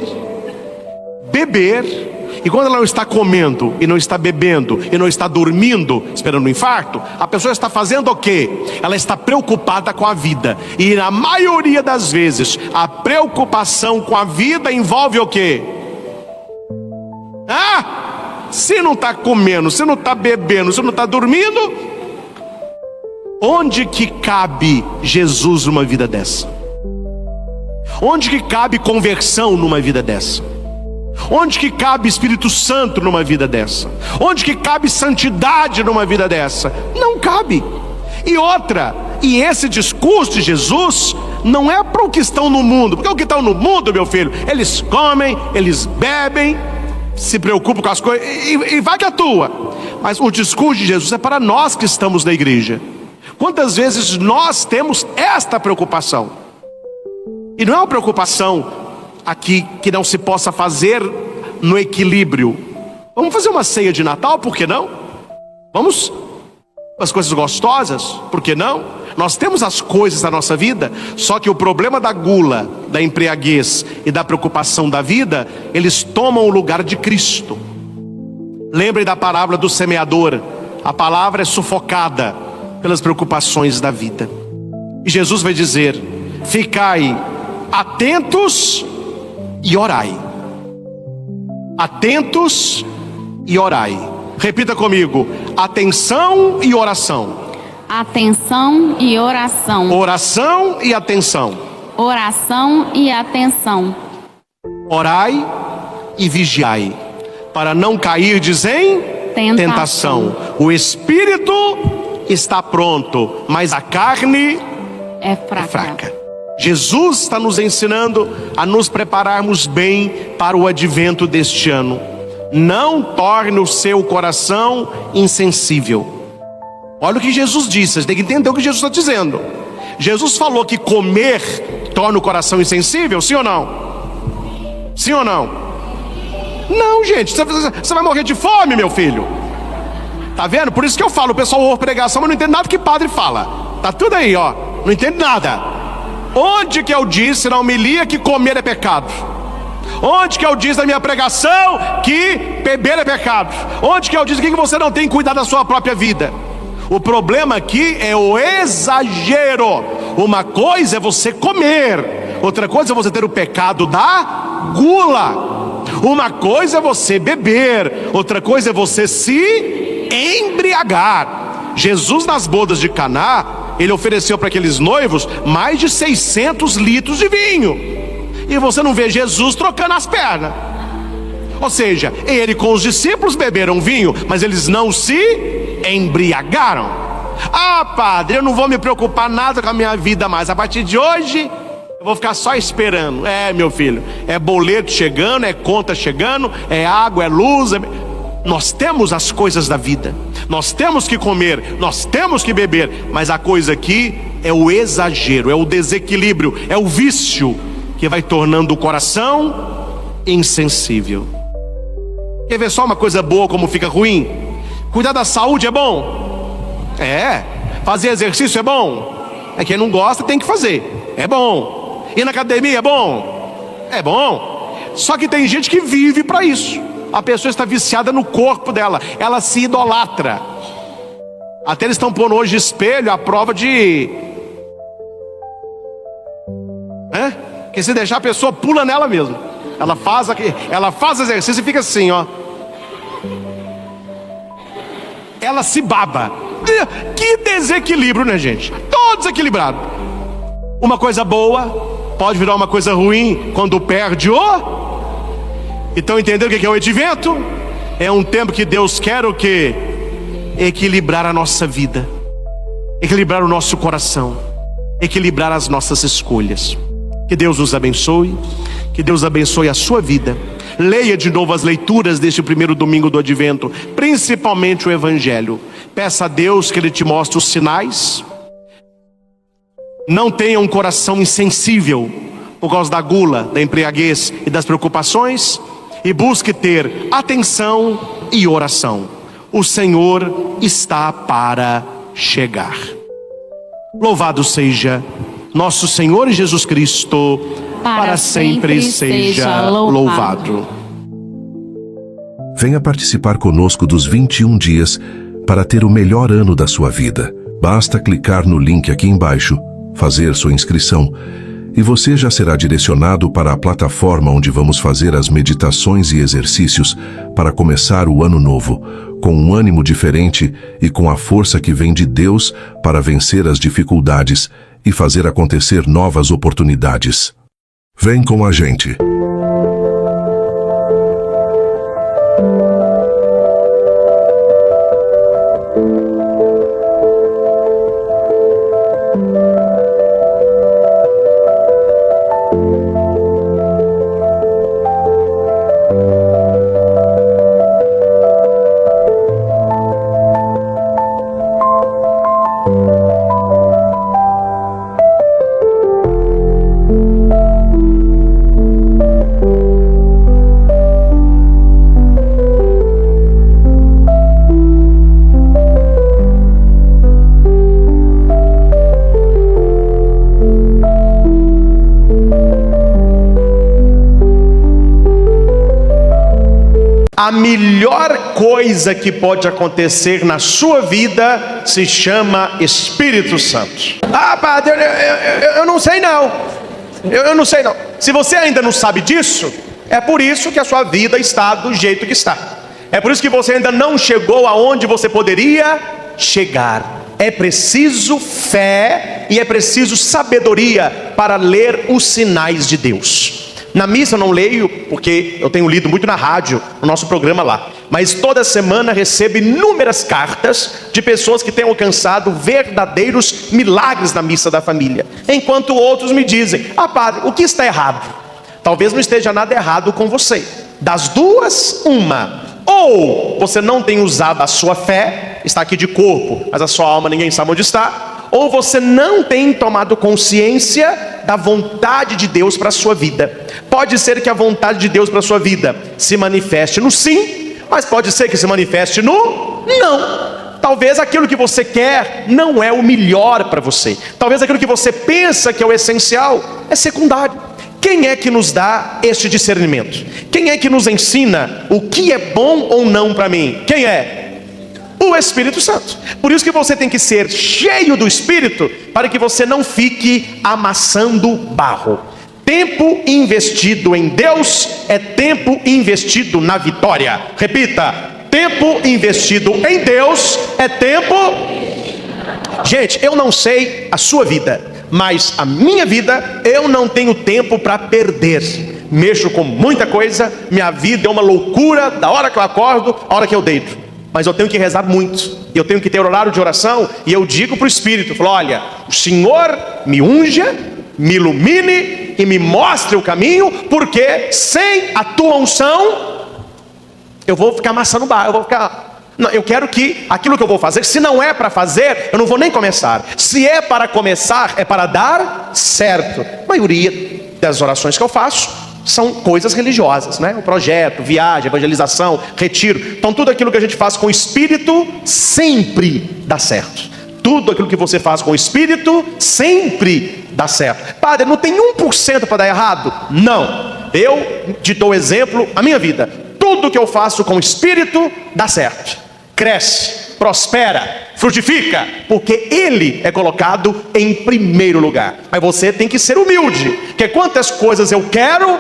beber, e quando ela não está comendo, e não está bebendo, e não está dormindo, esperando um infarto, a pessoa está fazendo o quê? Ela está preocupada com a vida. E na maioria das vezes, a preocupação com a vida envolve o quê? Se não está comendo, se não está bebendo, se não está dormindo, onde que cabe Jesus numa vida dessa? Onde que cabe conversão numa vida dessa? Onde que cabe Espírito Santo numa vida dessa? Onde que cabe santidade numa vida dessa? Não cabe. E esse discurso de Jesus não é para o que estão no mundo, porque o que estão no mundo, meu filho, eles comem, eles bebem, se preocupam com as coisas e vai que atua. Mas o discurso de Jesus é para nós que estamos na igreja. Quantas vezes nós temos esta preocupação? E não é uma preocupação aqui que não se possa fazer no equilíbrio. Vamos fazer uma ceia de Natal, por que não? Vamos as coisas gostosas, por que não? Nós temos as coisas da nossa vida, só que o problema da gula, da embriaguez e da preocupação da vida, eles tomam o lugar de Cristo. Lembrem da parábola do semeador. A palavra é sufocada pelas preocupações da vida. E Jesus vai dizer: ficai atentos e orai. Atentos e orai. Repita comigo: atenção e oração. Atenção e oração. Oração e atenção. Oração e atenção. Orai e vigiai, para não cairdes em tentação. O espírito está pronto, mas a carne é fraca. Jesus está nos ensinando a nos prepararmos bem para o advento deste ano. Não torne o seu coração insensível. Olha o que Jesus disse, você tem que entender o que Jesus está dizendo. Jesus falou que comer torna o coração insensível, sim ou não? Sim ou não? Não, gente, você vai morrer de fome, meu filho. Tá vendo? Por isso que eu falo, o pessoal ouve pregação, mas não entende nada que padre fala. Tá tudo aí, não entende nada. Onde que eu disse na homilia que comer é pecado? Onde que eu disse na minha pregação que beber é pecado? Onde que eu disse que você não tem que cuidar da sua própria vida? O problema aqui é o exagero. Uma coisa é você comer, outra coisa é você ter o pecado da gula. Uma coisa é você beber, outra coisa é você se embriagar. Jesus, nas bodas de Caná, ele ofereceu para aqueles noivos mais de 600 litros de vinho. E você não vê Jesus trocando as pernas. Ou seja, ele com os discípulos beberam vinho, mas eles não se embriagaram. Ah, padre, eu não vou me preocupar nada com a minha vida mais. A partir de hoje, eu vou ficar só esperando. É, meu filho, é boleto chegando, é conta chegando, é água, é luz. Nós temos as coisas da vida, nós temos que comer, nós temos que beber. Mas a coisa aqui é o exagero, é o desequilíbrio, é o vício que vai tornando o coração insensível. Quer ver só uma coisa boa como fica ruim? Cuidar da saúde é bom? É. Fazer exercício é bom? É, quem não gosta tem que fazer. É bom. Ir na academia é bom? É bom. Só que tem gente que vive para isso. A pessoa está viciada no corpo dela, ela se idolatra. Até eles estão pondo hoje espelho à prova de... que se deixar a pessoa pula nela mesmo. Ela faz exercício e fica assim, ó. Ela se baba. Que desequilíbrio, né, gente? Todo desequilibrado. Uma coisa boa pode virar uma coisa ruim quando perde o... Então entenderam o que é o advento? É um tempo que Deus quer o quê? Equilibrar a nossa vida, equilibrar o nosso coração, equilibrar as nossas escolhas. Que Deus nos abençoe, que Deus abençoe a sua vida. Leia de novo as leituras deste primeiro domingo do advento, principalmente o Evangelho. Peça a Deus que Ele te mostre os sinais. Não tenha um coração insensível por causa da gula, da embriaguez e das preocupações. E busque ter atenção e oração. O Senhor está para chegar. Louvado seja nosso Senhor Jesus Cristo, para sempre seja louvado. Venha participar conosco dos 21 dias para ter o melhor ano da sua vida. Basta clicar no link aqui embaixo, fazer sua inscrição, e você já será direcionado para a plataforma onde vamos fazer as meditações e exercícios para começar o ano novo, com um ânimo diferente e com a força que vem de Deus para vencer as dificuldades e fazer acontecer novas oportunidades. Vem com a gente! A melhor coisa que pode acontecer na sua vida se chama Espírito Santo. Ah, padre, eu não sei não. Eu não sei não. Se você ainda não sabe disso, é por isso que a sua vida está do jeito que está. É por isso que você ainda não chegou aonde você poderia chegar. É preciso fé e é preciso sabedoria para ler os sinais de Deus. Na missa eu não leio, porque eu tenho lido muito na rádio, no nosso programa lá. Mas toda semana recebo inúmeras cartas de pessoas que têm alcançado verdadeiros milagres na missa da família. Enquanto outros me dizem: ah, padre, o que está errado? Talvez não esteja nada errado com você. Das duas, uma. Ou você não tem usado a sua fé, está aqui de corpo, mas a sua alma ninguém sabe onde está. Ou você não tem tomado consciência da vontade de Deus para a sua vida. Pode ser que a vontade de Deus para a sua vida se manifeste no sim, mas pode ser que se manifeste no não. Talvez aquilo que você quer não é o melhor para você. Talvez aquilo que você pensa que é o essencial é secundário. Quem é que nos dá este discernimento? Quem é que nos ensina o que é bom ou não para mim? Quem é? O Espírito Santo. Por isso que você tem que ser cheio do Espírito, para que você não fique amassando barro. Tempo investido em Deus é tempo investido na vitória. Repita: tempo investido em Deus é tempo... Gente, eu não sei a sua vida, mas a minha vida eu não tenho tempo para perder. Mexo com muita coisa, minha vida é uma loucura da hora que eu acordo à hora que eu deito. Mas eu tenho que rezar muito, eu tenho que ter horário de oração, e eu digo para o Espírito, eu falo, olha, o Senhor me unja, me ilumine e me mostre o caminho, porque sem a tua unção eu vou ficar amassando barro, eu vou ficar... Não, eu quero que aquilo que eu vou fazer, se não é para fazer, eu não vou nem começar. Se é para começar, é para dar certo. A maioria das orações que eu faço são coisas religiosas, né? O projeto, viagem, evangelização, retiro. Então tudo aquilo que a gente faz com o Espírito sempre dá certo. Tudo aquilo que você faz com o Espírito sempre dá certo. Padre, não tem 1% para dar errado? Não. Eu te dou exemplo, a minha vida. Tudo que eu faço com o Espírito dá certo. Cresce, prospera, frutifica, porque Ele é colocado em primeiro lugar. Mas você tem que ser humilde, porque quantas coisas eu quero,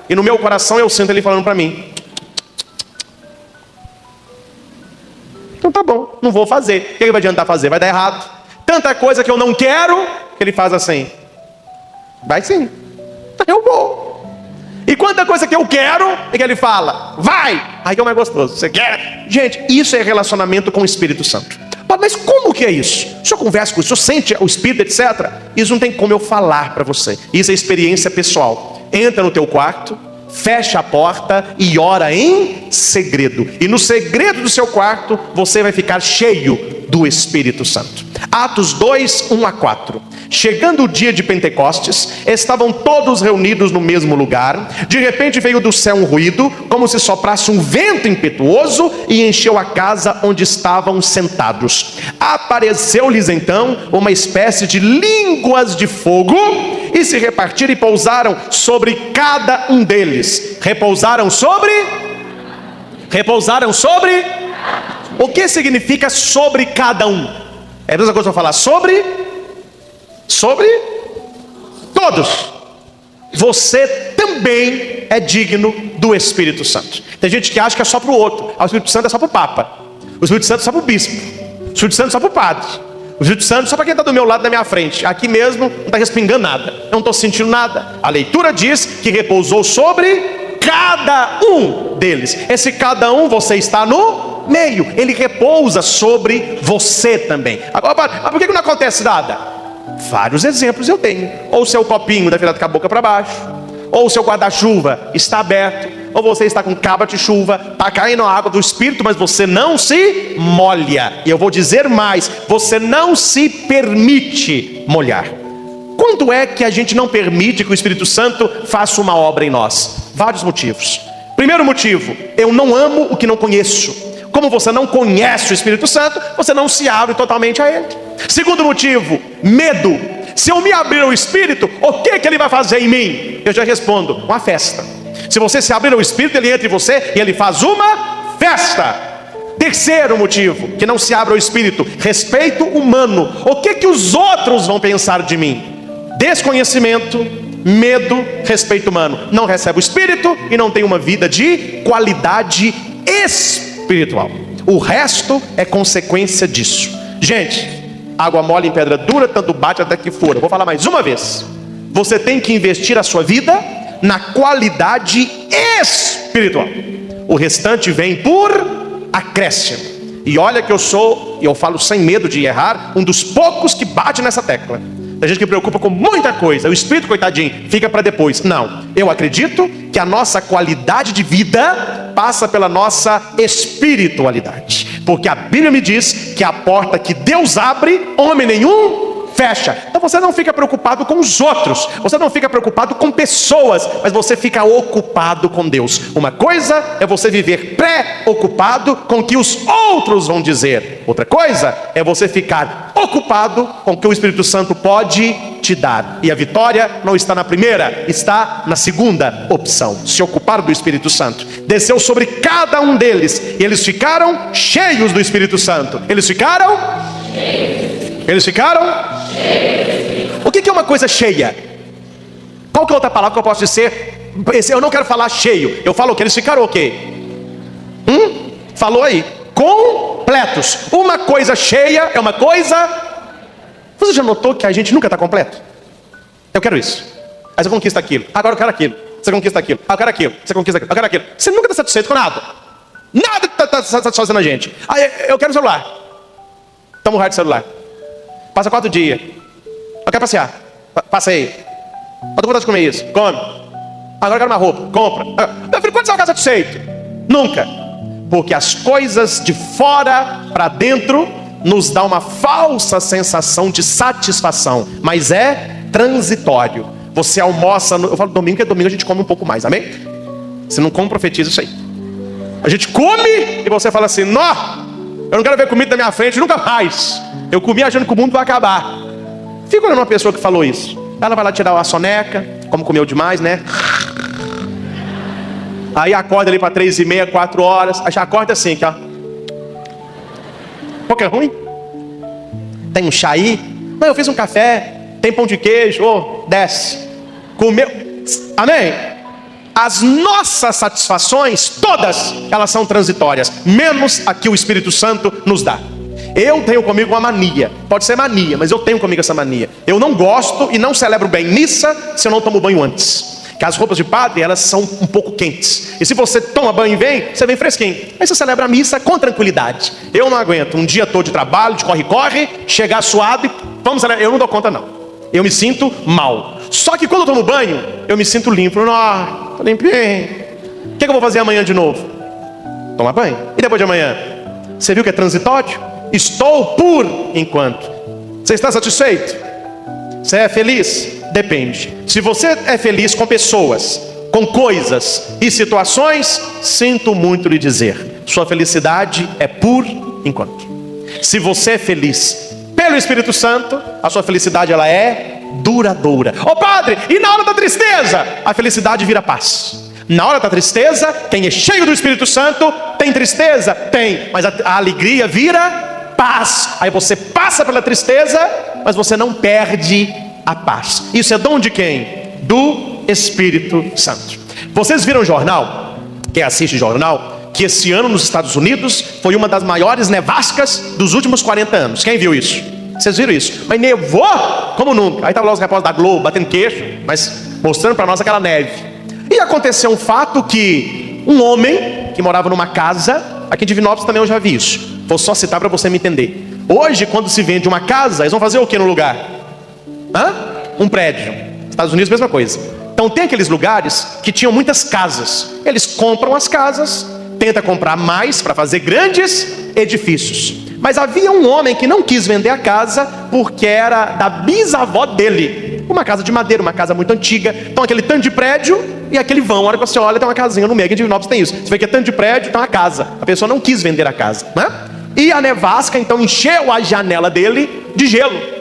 e no meu coração eu sinto Ele falando para mim, então tá bom, não vou fazer. O que vai adiantar fazer? Vai dar errado. Tanta coisa que eu não quero, que Ele faz assim, vai sim, eu vou. E quanta coisa que eu quero, e que Ele fala, vai, aí que é o mais gostoso. Você quer? Gente, isso é relacionamento com o Espírito Santo. Mas como que é isso? O senhor conversa com isso, o senhor sente o Espírito, etc. Isso não tem como eu falar para você. Isso é experiência pessoal. Entra no teu quarto, fecha a porta e ora em segredo. E no segredo do seu quarto, você vai ficar cheio do Espírito Santo. Atos 2, 1 a 4. Chegando o dia de Pentecostes, estavam todos reunidos no mesmo lugar. De repente veio do céu um ruído, como se soprasse um vento impetuoso, e encheu a casa onde estavam sentados. Apareceu-lhes então uma espécie de línguas de fogo, e se repartiram e pousaram sobre cada um deles. Repousaram sobre? O que significa sobre cada um? É a mesma coisa que eu falar sobre todos. Você também é digno do Espírito Santo. Tem gente que acha que é só para o outro. O Espírito Santo é só para o Papa. O Espírito Santo é só para o Bispo. O Espírito Santo é só para o Padre. O Espírito Santo é só para quem está do meu lado, da minha frente. Aqui mesmo não está respingando nada, eu não estou sentindo nada. A leitura diz que repousou sobre cada um deles. Esse cada um, você está no meio. Ele repousa sobre você também. Agora, mas por que não acontece nada? Vários exemplos eu tenho. Ou o seu copinho está virado com a boca para baixo, ou o seu guarda-chuva está aberto, ou você está com capa de chuva, está caindo a água do Espírito, mas você não se molha. E eu vou dizer mais, você não se permite molhar. Quando é que a gente não permite que o Espírito Santo faça uma obra em nós? Vários motivos. Primeiro motivo, eu não amo o que não conheço. Como você não conhece o Espírito Santo, você não se abre totalmente a Ele. Segundo motivo, medo. Se eu me abrir ao Espírito, o que Ele vai fazer em mim? Eu já respondo, uma festa. Se você se abrir ao Espírito, Ele entra em você e Ele faz uma festa. Terceiro motivo, que não se abre ao Espírito, respeito humano. O que os outros vão pensar de mim? Desconhecimento, medo, respeito humano. Não recebe o Espírito e não tem uma vida de qualidade espiritual. O resto é consequência disso. Gente, água mole em pedra dura, tanto bate até que fura. Vou falar mais uma vez. Você tem que investir a sua vida na qualidade espiritual. O restante vem por acréscimo. E olha que eu falo sem medo de errar, um dos poucos que bate nessa tecla. Tem gente que preocupa com muita coisa, o Espírito, coitadinho, fica para depois. Não, eu acredito que a nossa qualidade de vida passa pela nossa espiritualidade, porque a Bíblia me diz que a porta que Deus abre, homem nenhum fecha. Então você não fica preocupado com os outros, você não fica preocupado com pessoas, mas você fica ocupado com Deus. Uma coisa é você viver preocupado com o que os outros vão dizer, outra coisa é você ficar ocupado com o que o Espírito Santo pode te dar. E a vitória não está na primeira, está na segunda opção. Se ocupar do Espírito Santo. Desceu sobre cada um deles, e eles ficaram cheios do Espírito Santo. Eles ficaram cheios. O que é uma coisa cheia? Qual que é outra palavra que eu posso dizer? Eu não quero falar cheio. Eu falo o que? Eles ficaram o quê? Falou aí. Completos. Uma coisa cheia é uma coisa... Você já notou que a gente nunca está completo? Eu quero isso. Aí você conquista aquilo. Agora eu quero aquilo. Você conquista aquilo. Eu quero aquilo. Você conquista aquilo. Eu quero aquilo. Você nunca está satisfeito com nada. Nada está satisfazendo a gente. Aí eu quero celular. Toma um raio de celular. Passa 4 dias. Eu quero passear. Passei. Eu tô com vontade de comer isso. Come. Agora eu quero uma roupa. Compra. Meu filho, quando você vai ficar satisfeito? Nunca. Porque as coisas de fora para dentro nos dá uma falsa sensação de satisfação. Mas é transitório. Você almoça, eu falo domingo, que domingo a gente come um pouco mais, amém? Você não come, profetiza isso aí. A gente come e você fala assim, nó, eu não quero ver comida na minha frente nunca mais. Eu comi achando que o mundo vai acabar. Fica olhando uma pessoa que falou isso. Ela vai lá tirar a soneca, como comeu demais, né? Aí acorda ali para 3h30, 4 horas. Aí já acorda assim, aqui, ó. Qual que é ruim? Tem um chá aí? Não, eu fiz um café. Tem pão de queijo, desce. Comeu. Amém? As nossas satisfações, todas, elas são transitórias. Menos a que o Espírito Santo nos dá. Eu tenho comigo uma mania. Pode ser mania, mas eu tenho comigo essa mania. Eu não gosto e não celebro bem missa se eu não tomo banho antes. Que as roupas de padre, elas são um pouco quentes. E se você toma banho e vem, você vem fresquinho. Aí você celebra a missa com tranquilidade. Eu não aguento um dia todo de trabalho, de corre-corre, chegar suado e vamos celebrar. Eu não dou conta não. Eu me sinto mal. Só que quando eu tomo banho, eu me sinto limpo. Tô limpinho. O que eu vou fazer amanhã de novo? Tomar banho. E depois de amanhã? Você viu que é transitório? Estou por enquanto. Você está satisfeito? Você é feliz? Depende. Se você é feliz com pessoas, com coisas e situações, sinto muito lhe dizer, sua felicidade é por enquanto. Se você é feliz pelo Espírito Santo, a sua felicidade ela é duradoura. Ô padre, e na hora da tristeza? A felicidade vira paz. Na hora da tristeza, quem é cheio do Espírito Santo tem tristeza? Tem, mas a alegria vira paz. Aí você passa pela tristeza, mas você não perde a paz. Isso é dom de quem? Do Espírito Santo. Vocês viram o jornal? Quem assiste jornal? Que esse ano nos Estados Unidos foi uma das maiores nevascas dos últimos 40 anos. Quem viu isso? Vocês viram isso? Mas nevou como nunca. Aí estavam lá os repórteres da Globo batendo queixo, mas mostrando para nós aquela neve. E aconteceu um fato que um homem que morava numa casa, aqui em Divinópolis também eu já vi isso. Vou só citar para você me entender. Hoje, quando se vende uma casa, eles vão fazer o que no lugar? Um prédio. Estados Unidos, mesma coisa. Então tem aqueles lugares que tinham muitas casas. Eles compram as casas, tentam comprar mais para fazer grandes edifícios. Mas havia um homem que não quis vender a casa porque era da bisavó dele. Uma casa de madeira, uma casa muito antiga. Então aquele tanto de prédio e aquele vão. A hora que você olha, tem uma casinha no meio. Aqui em Divinópolis tem isso. Você vê que é tanto de prédio, tem uma casa. A pessoa não quis vender a casa, né? E a nevasca então encheu a janela dele de gelo.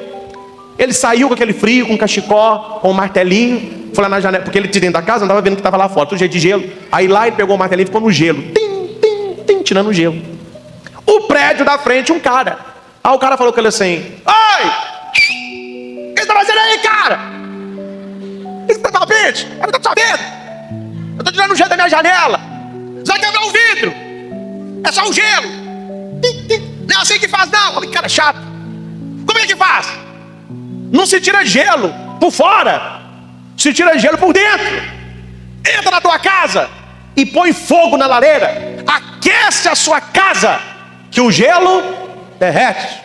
Ele saiu com aquele frio, com um cachecol, com um martelinho, foi lá na janela, porque ele de dentro da casa andava vendo que estava lá fora, tudo jeito de gelo. Aí lá ele pegou o martelinho e ficou no gelo, tirando o gelo. O prédio da frente, um cara. Aí o cara falou com ele assim: oi! O que você tá fazendo aí, cara? O que você tá fazendo? Eu não tô sabendo. Eu tô tirando o gelo da minha janela. Você vai quebrar o vidro. É só o gelo. Não é assim que faz, não. Olha que cara chato. Como é que faz? Não se tira gelo por fora, se tira gelo por dentro. Entra na tua casa e põe fogo na lareira. Aquece a sua casa, que o gelo derrete.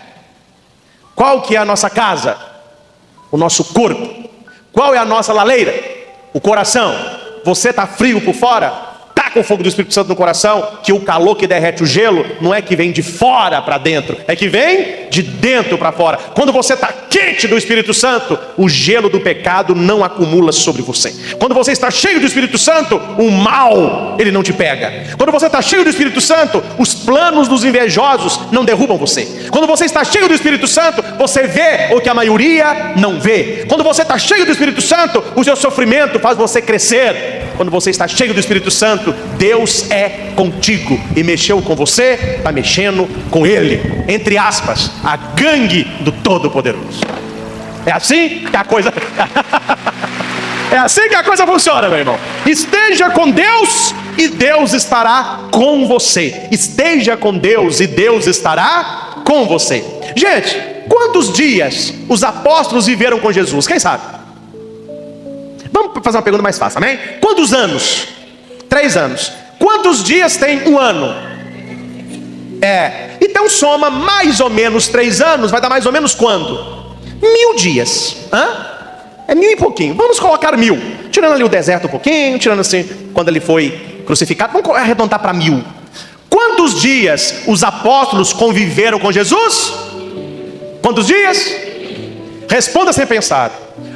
Qual que é a nossa casa? O nosso corpo. Qual é a nossa lareira? O coração. Você está frio por fora? Está com o fogo do Espírito Santo no coração, que o calor que derrete o gelo não é que vem de fora para dentro, é que vem de dentro para fora. Quando você está quente do Espírito Santo, o gelo do pecado não acumula sobre você. Quando você está cheio do Espírito Santo, o mal, ele não te pega. Quando você está cheio do Espírito Santo, os planos dos invejosos não derrubam você. Quando você está cheio do Espírito Santo, você vê o que a maioria não vê. Quando você está cheio do Espírito Santo, o seu sofrimento faz você crescer. Quando você está cheio do Espírito Santo, Deus é contigo. E mexeu com você, está mexendo com Ele. Entre aspas, a gangue do Todo-Poderoso. É assim que a coisa... É assim que a coisa funciona, meu irmão. Esteja com Deus e Deus estará com você. Esteja com Deus e Deus estará com você. Gente, quantos dias os apóstolos viveram com Jesus? Quem sabe? Vamos fazer uma pergunta mais fácil, amém? Quantos anos? 3 anos. Quantos dias tem um ano? Então soma mais ou menos 3 anos, vai dar mais ou menos quando? 1000 dias. É 1000 e pouquinho. Vamos colocar 1000. Tirando ali o deserto um pouquinho, tirando assim, quando ele foi crucificado. Vamos arredondar para 1000. Quantos dias os apóstolos conviveram com Jesus? Quantos dias? Responda sem pensar.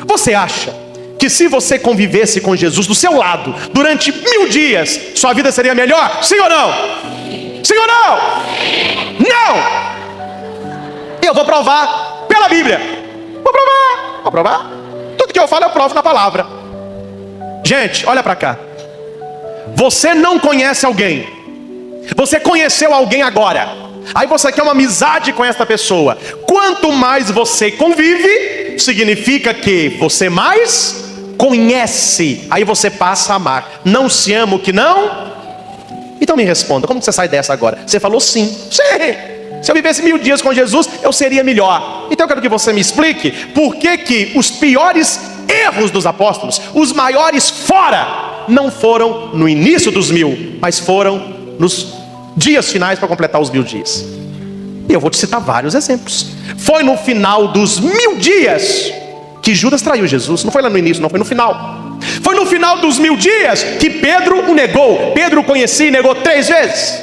Você acha que se você convivesse com Jesus do seu lado durante 1000 dias, sua vida seria melhor? Sim ou não? Sim ou não? Não! Eu vou provar pela Bíblia. Vou provar. Tudo que eu falo eu provo na palavra. Gente, olha para cá. Você não conhece alguém. Você conheceu alguém agora. Aí você quer uma amizade com essa pessoa. Quanto mais você convive, significa que você mais conhece. Aí você passa a amar. Não se ama o que não? Então me responda, como que você sai dessa agora? Você falou sim. Sim. Se eu vivesse 1000 dias com Jesus, eu seria melhor. Então eu quero que você me explique por que os piores erros dos apóstolos, os maiores fora, não foram no início dos 1000, mas foram nos dias finais para completar os 1000 dias. E eu vou te citar vários exemplos. Foi no final dos 1000 dias que Judas traiu Jesus. Não foi lá no início, não, foi no final. Foi no final dos 1000 dias que Pedro o negou. Pedro o conhecia e negou 3 vezes.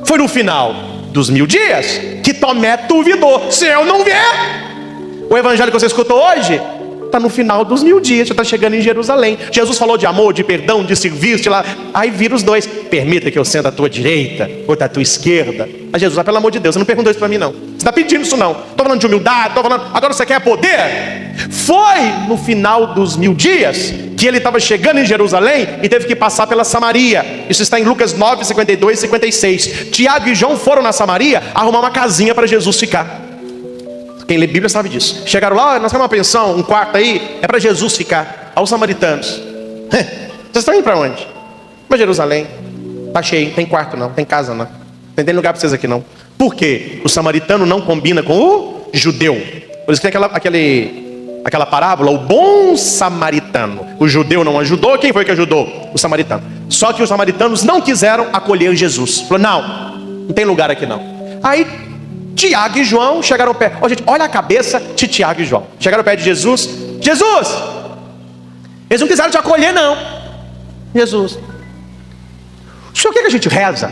Foi no final dos 1000 dias que Tomé duvidou. Se eu não ver, o evangelho que você escutou hoje está no final dos 1000 dias, já está chegando em Jerusalém. Jesus falou de amor, de perdão, de serviço, lá. Aí vira os dois. Permita que eu sente à tua direita ou à tua esquerda. Mas Jesus, pelo amor de Deus, você não perguntou isso para mim não. Você está pedindo isso não. Estou falando de humildade, estou falando. Agora você quer poder? Foi no final dos 1000 dias que ele estava chegando em Jerusalém e teve que passar pela Samaria. Isso está em Lucas 9, 52 e 56. Tiago e João foram na Samaria arrumar uma casinha para Jesus ficar. Quem lê Bíblia sabe disso. Chegaram lá, nós temos uma pensão, um quarto aí, é para Jesus ficar. Aos samaritanos. Vocês estão indo para onde? Para Jerusalém. Está cheio, tem quarto não, tem casa não. Não tem lugar para vocês aqui não. Por quê? O samaritano não combina com o judeu. Por isso que tem aquela parábola, o bom samaritano. O judeu não ajudou, quem foi que ajudou? O samaritano. Só que os samaritanos não quiseram acolher Jesus. Falou, não tem lugar aqui não. Aí Tiago e João chegaram ao pé. Gente, olha a cabeça de Tiago e João. Chegaram ao pé de Jesus. Jesus, eles não quiseram te acolher não. Jesus, o senhor quer que a gente reza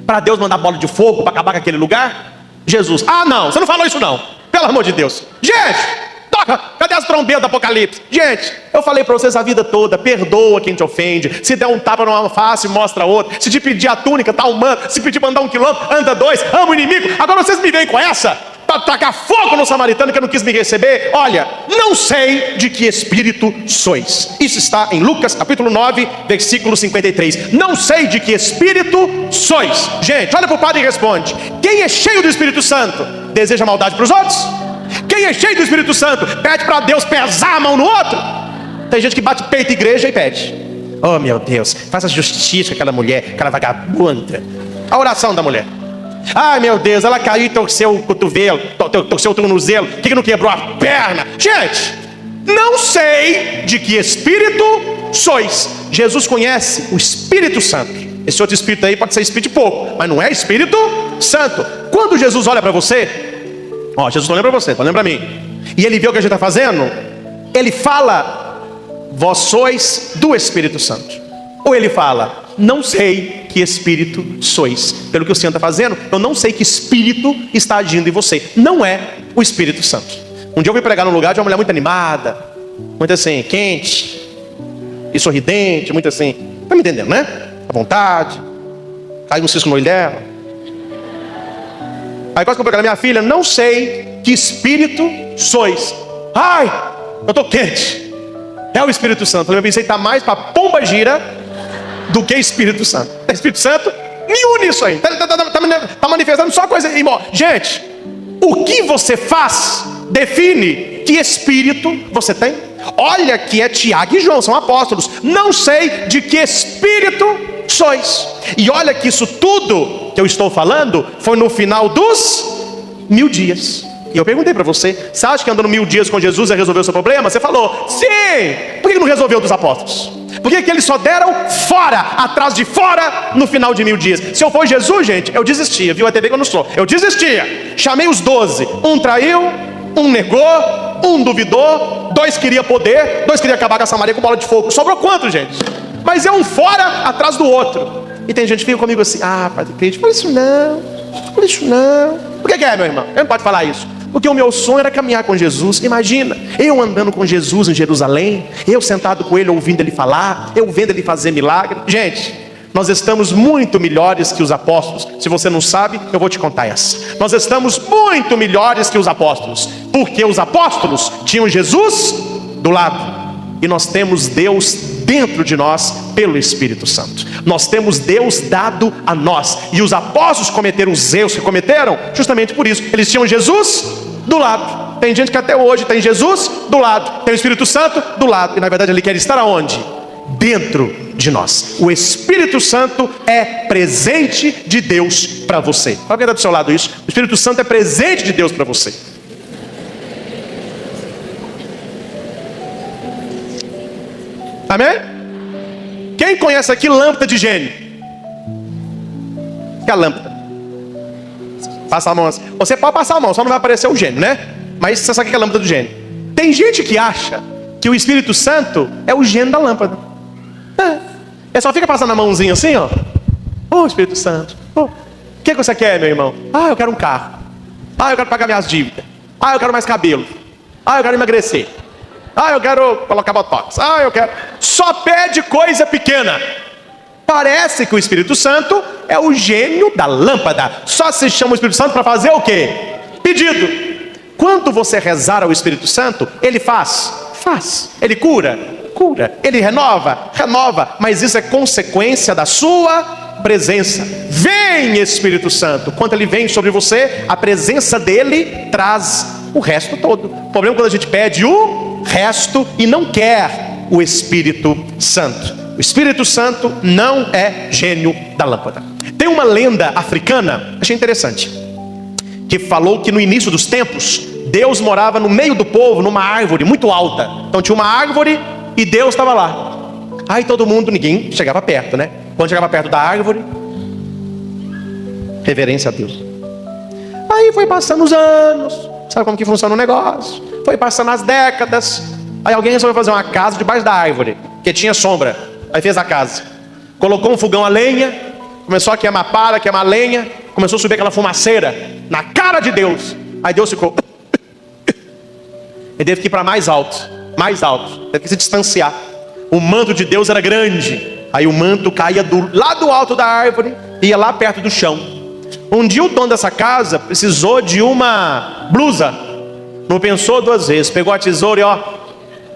para Deus mandar bola de fogo para acabar com aquele lugar? Jesus, não, você não falou isso não. Pelo amor de Deus. Gente, toca, cadê as trombetas do Apocalipse? Gente, eu falei para vocês a vida toda, perdoa quem te ofende. Se der um tapa numa face, mostra outra. Se te pedir a túnica, tá humano. Se pedir para andar 1 quilômetro, anda 2. Ama o inimigo. Agora vocês me vêm com essa para tacar fogo no samaritano que não quis me receber. Olha, não sei de que espírito sois. Isso está em Lucas capítulo 9, versículo 53. Não sei de que espírito sois. Gente, olha para o padre e responde. Quem é cheio do Espírito Santo deseja maldade para os outros? Quem é cheio do Espírito Santo pede para Deus pesar a mão no outro? Tem gente que bate peito igreja e pede, oh meu Deus, faça justiça com aquela mulher, aquela vagabunda. A oração da mulher, ai meu Deus, ela caiu e torceu o cotovelo, torceu o tornozelo, por que não quebrou a perna? Gente, não sei de que espírito sois. Jesus conhece o Espírito Santo. Esse outro espírito aí pode ser espírito de pouco, mas não é Espírito Santo. Quando Jesus olha para você, Jesus não lembra você, está olhando para mim, e ele vê o que a gente está fazendo, ele fala, vós sois do Espírito Santo. Ou ele fala, não sei que espírito sois. Pelo que o Senhor está fazendo, eu não sei que espírito está agindo em você. Não é o Espírito Santo. Um dia eu fui pregar num lugar de uma mulher muito animada, muito assim, quente e sorridente, muito assim, tá me entendendo, né? À vontade. Caiu um cisco no olho dela. Aí quase que eu peguei, minha filha, não sei que espírito sois. Ai, eu tô quente. É o Espírito Santo. Eu pensei, tá mais para pomba gira do que Espírito Santo. É Espírito Santo? Nenhum nisso aí. Tá manifestando só coisa. Gente, o que você faz define que espírito você tem. Olha que é Tiago e João, são apóstolos. Não sei de que espírito sois. E olha que isso tudo que eu estou falando foi no final dos 1000 dias. E eu perguntei para você, você acha que andando 1000 dias com Jesus ia resolver o seu problema? Você falou, sim. Por que não resolveu dos apóstolos? Por que eles só deram fora, atrás de fora, no final de 1000 dias? Se eu for Jesus, gente, eu desistia. Viu a TV que eu não sou? Eu desistia. Chamei os 12. Um traiu, um negou, um duvidou, 2 queria poder, 2 queria acabar com essa Maria com bola de fogo. Sobrou quanto, gente? Mas é um fora atrás do outro. E tem gente que fica comigo assim, Padre Cleide, fala isso não, fala isso não. Por que é, meu irmão? Eu não pode falar isso. Porque o meu sonho era caminhar com Jesus. Imagina, eu andando com Jesus em Jerusalém, eu sentado com ele, ouvindo ele falar, eu vendo ele fazer milagre. Gente, nós estamos muito melhores que os apóstolos. Se você não sabe, eu vou te contar essa. Nós estamos muito melhores que os apóstolos, porque os apóstolos tinham Jesus do lado, e nós temos Deus dentro de nós pelo Espírito Santo. Nós temos Deus dado a nós. E os apóstolos cometeram os erros que cometeram justamente por isso. Eles tinham Jesus do lado. Tem gente que até hoje tem Jesus do lado, tem o Espírito Santo do lado, e na verdade ele quer estar aonde? Dentro de nós. O Espírito Santo é presente de Deus para você. Fala quem está do seu lado isso. O Espírito Santo é presente de Deus para você. Amém? Quem conhece aqui lâmpada de gênio? Que é a lâmpada? Passa a mão assim. Você pode passar a mão, só não vai aparecer o gênio, né? Mas você sabe o que é a lâmpada do gênio. Tem gente que acha que o Espírito Santo é o gênio da lâmpada. É só fica passando a mãozinha assim, ó. Espírito Santo. O que você quer, meu irmão? Eu quero um carro. Eu quero pagar minhas dívidas. Eu quero mais cabelo. Eu quero emagrecer. Eu quero colocar botox. Eu quero... Só pede coisa pequena. Parece que o Espírito Santo é o gênio da lâmpada. Só se chama o Espírito Santo para fazer o quê? Pedido. Quando você rezar ao Espírito Santo, ele faz. Ele cura. Ele renova. Mas isso é consequência da sua presença. Vem, Espírito Santo. Quando ele vem sobre você, a presença dele traz o resto todo. O problema é quando a gente pede o resto e não quer o Espírito Santo. O Espírito Santo não é gênio da lâmpada. Tem uma lenda africana, achei interessante, que falou que no início dos tempos Deus morava no meio do povo, numa árvore muito alta. Então tinha uma árvore e Deus estava lá. Aí todo mundo, ninguém chegava perto, né? Quando chegava perto da árvore, reverência a Deus. Aí foi passando os anos. Sabe como que funciona o negócio? Foi passando as décadas. Aí alguém resolveu fazer uma casa debaixo da árvore, que tinha sombra. Aí fez a casa. Colocou um fogão a lenha. Começou a queimar palha, queimar lenha. Começou a subir aquela fumaceira na cara de Deus. Aí Deus ficou... Ele teve que ir para mais alto. Teve que se distanciar. O manto de Deus era grande. Aí o manto caía lá do alto da árvore, ia lá perto do chão. Um dia o dono dessa casa precisou de uma blusa. Não pensou 2 vezes. Pegou a tesoura e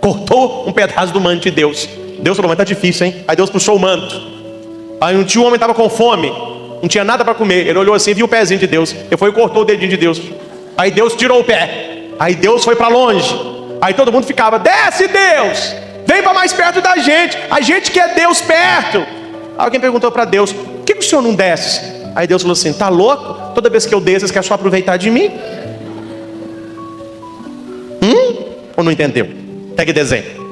cortou um pedaço do manto de Deus. Deus falou, mas tá difícil, hein? Aí Deus puxou o manto. Aí um dia o homem estava com fome, não tinha nada para comer. Ele olhou assim e viu o pezinho de Deus. Ele foi e cortou o dedinho de Deus. Aí Deus tirou o pé. Aí Deus foi para longe. Aí todo mundo ficava, desce Deus, vem para mais perto da gente. A gente quer Deus perto. Alguém perguntou para Deus, por que o senhor não desce? Aí Deus falou assim, tá louco? Toda vez que eu desço, você quer só aproveitar de mim? Ou não entendeu? Pega desenho.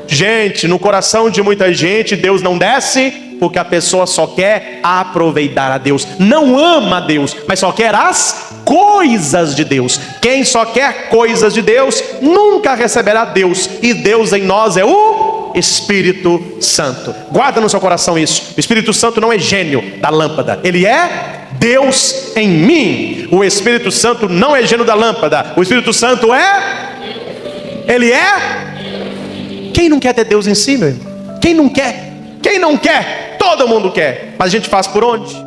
Gente, no coração de muita gente, Deus não desce porque a pessoa só quer aproveitar a Deus. Não ama a Deus, mas só quer as coisas de Deus. Quem só quer coisas de Deus, nunca receberá Deus. E Deus em nós é o Espírito Santo. Guarda no seu coração isso. O Espírito Santo não é gênio da lâmpada. Ele é Deus em mim. O Espírito Santo não é gênio da lâmpada. O Espírito Santo Ele é... Quem não quer ter Deus em si, meu irmão? Quem não quer? Todo mundo quer. Mas a gente faz por onde?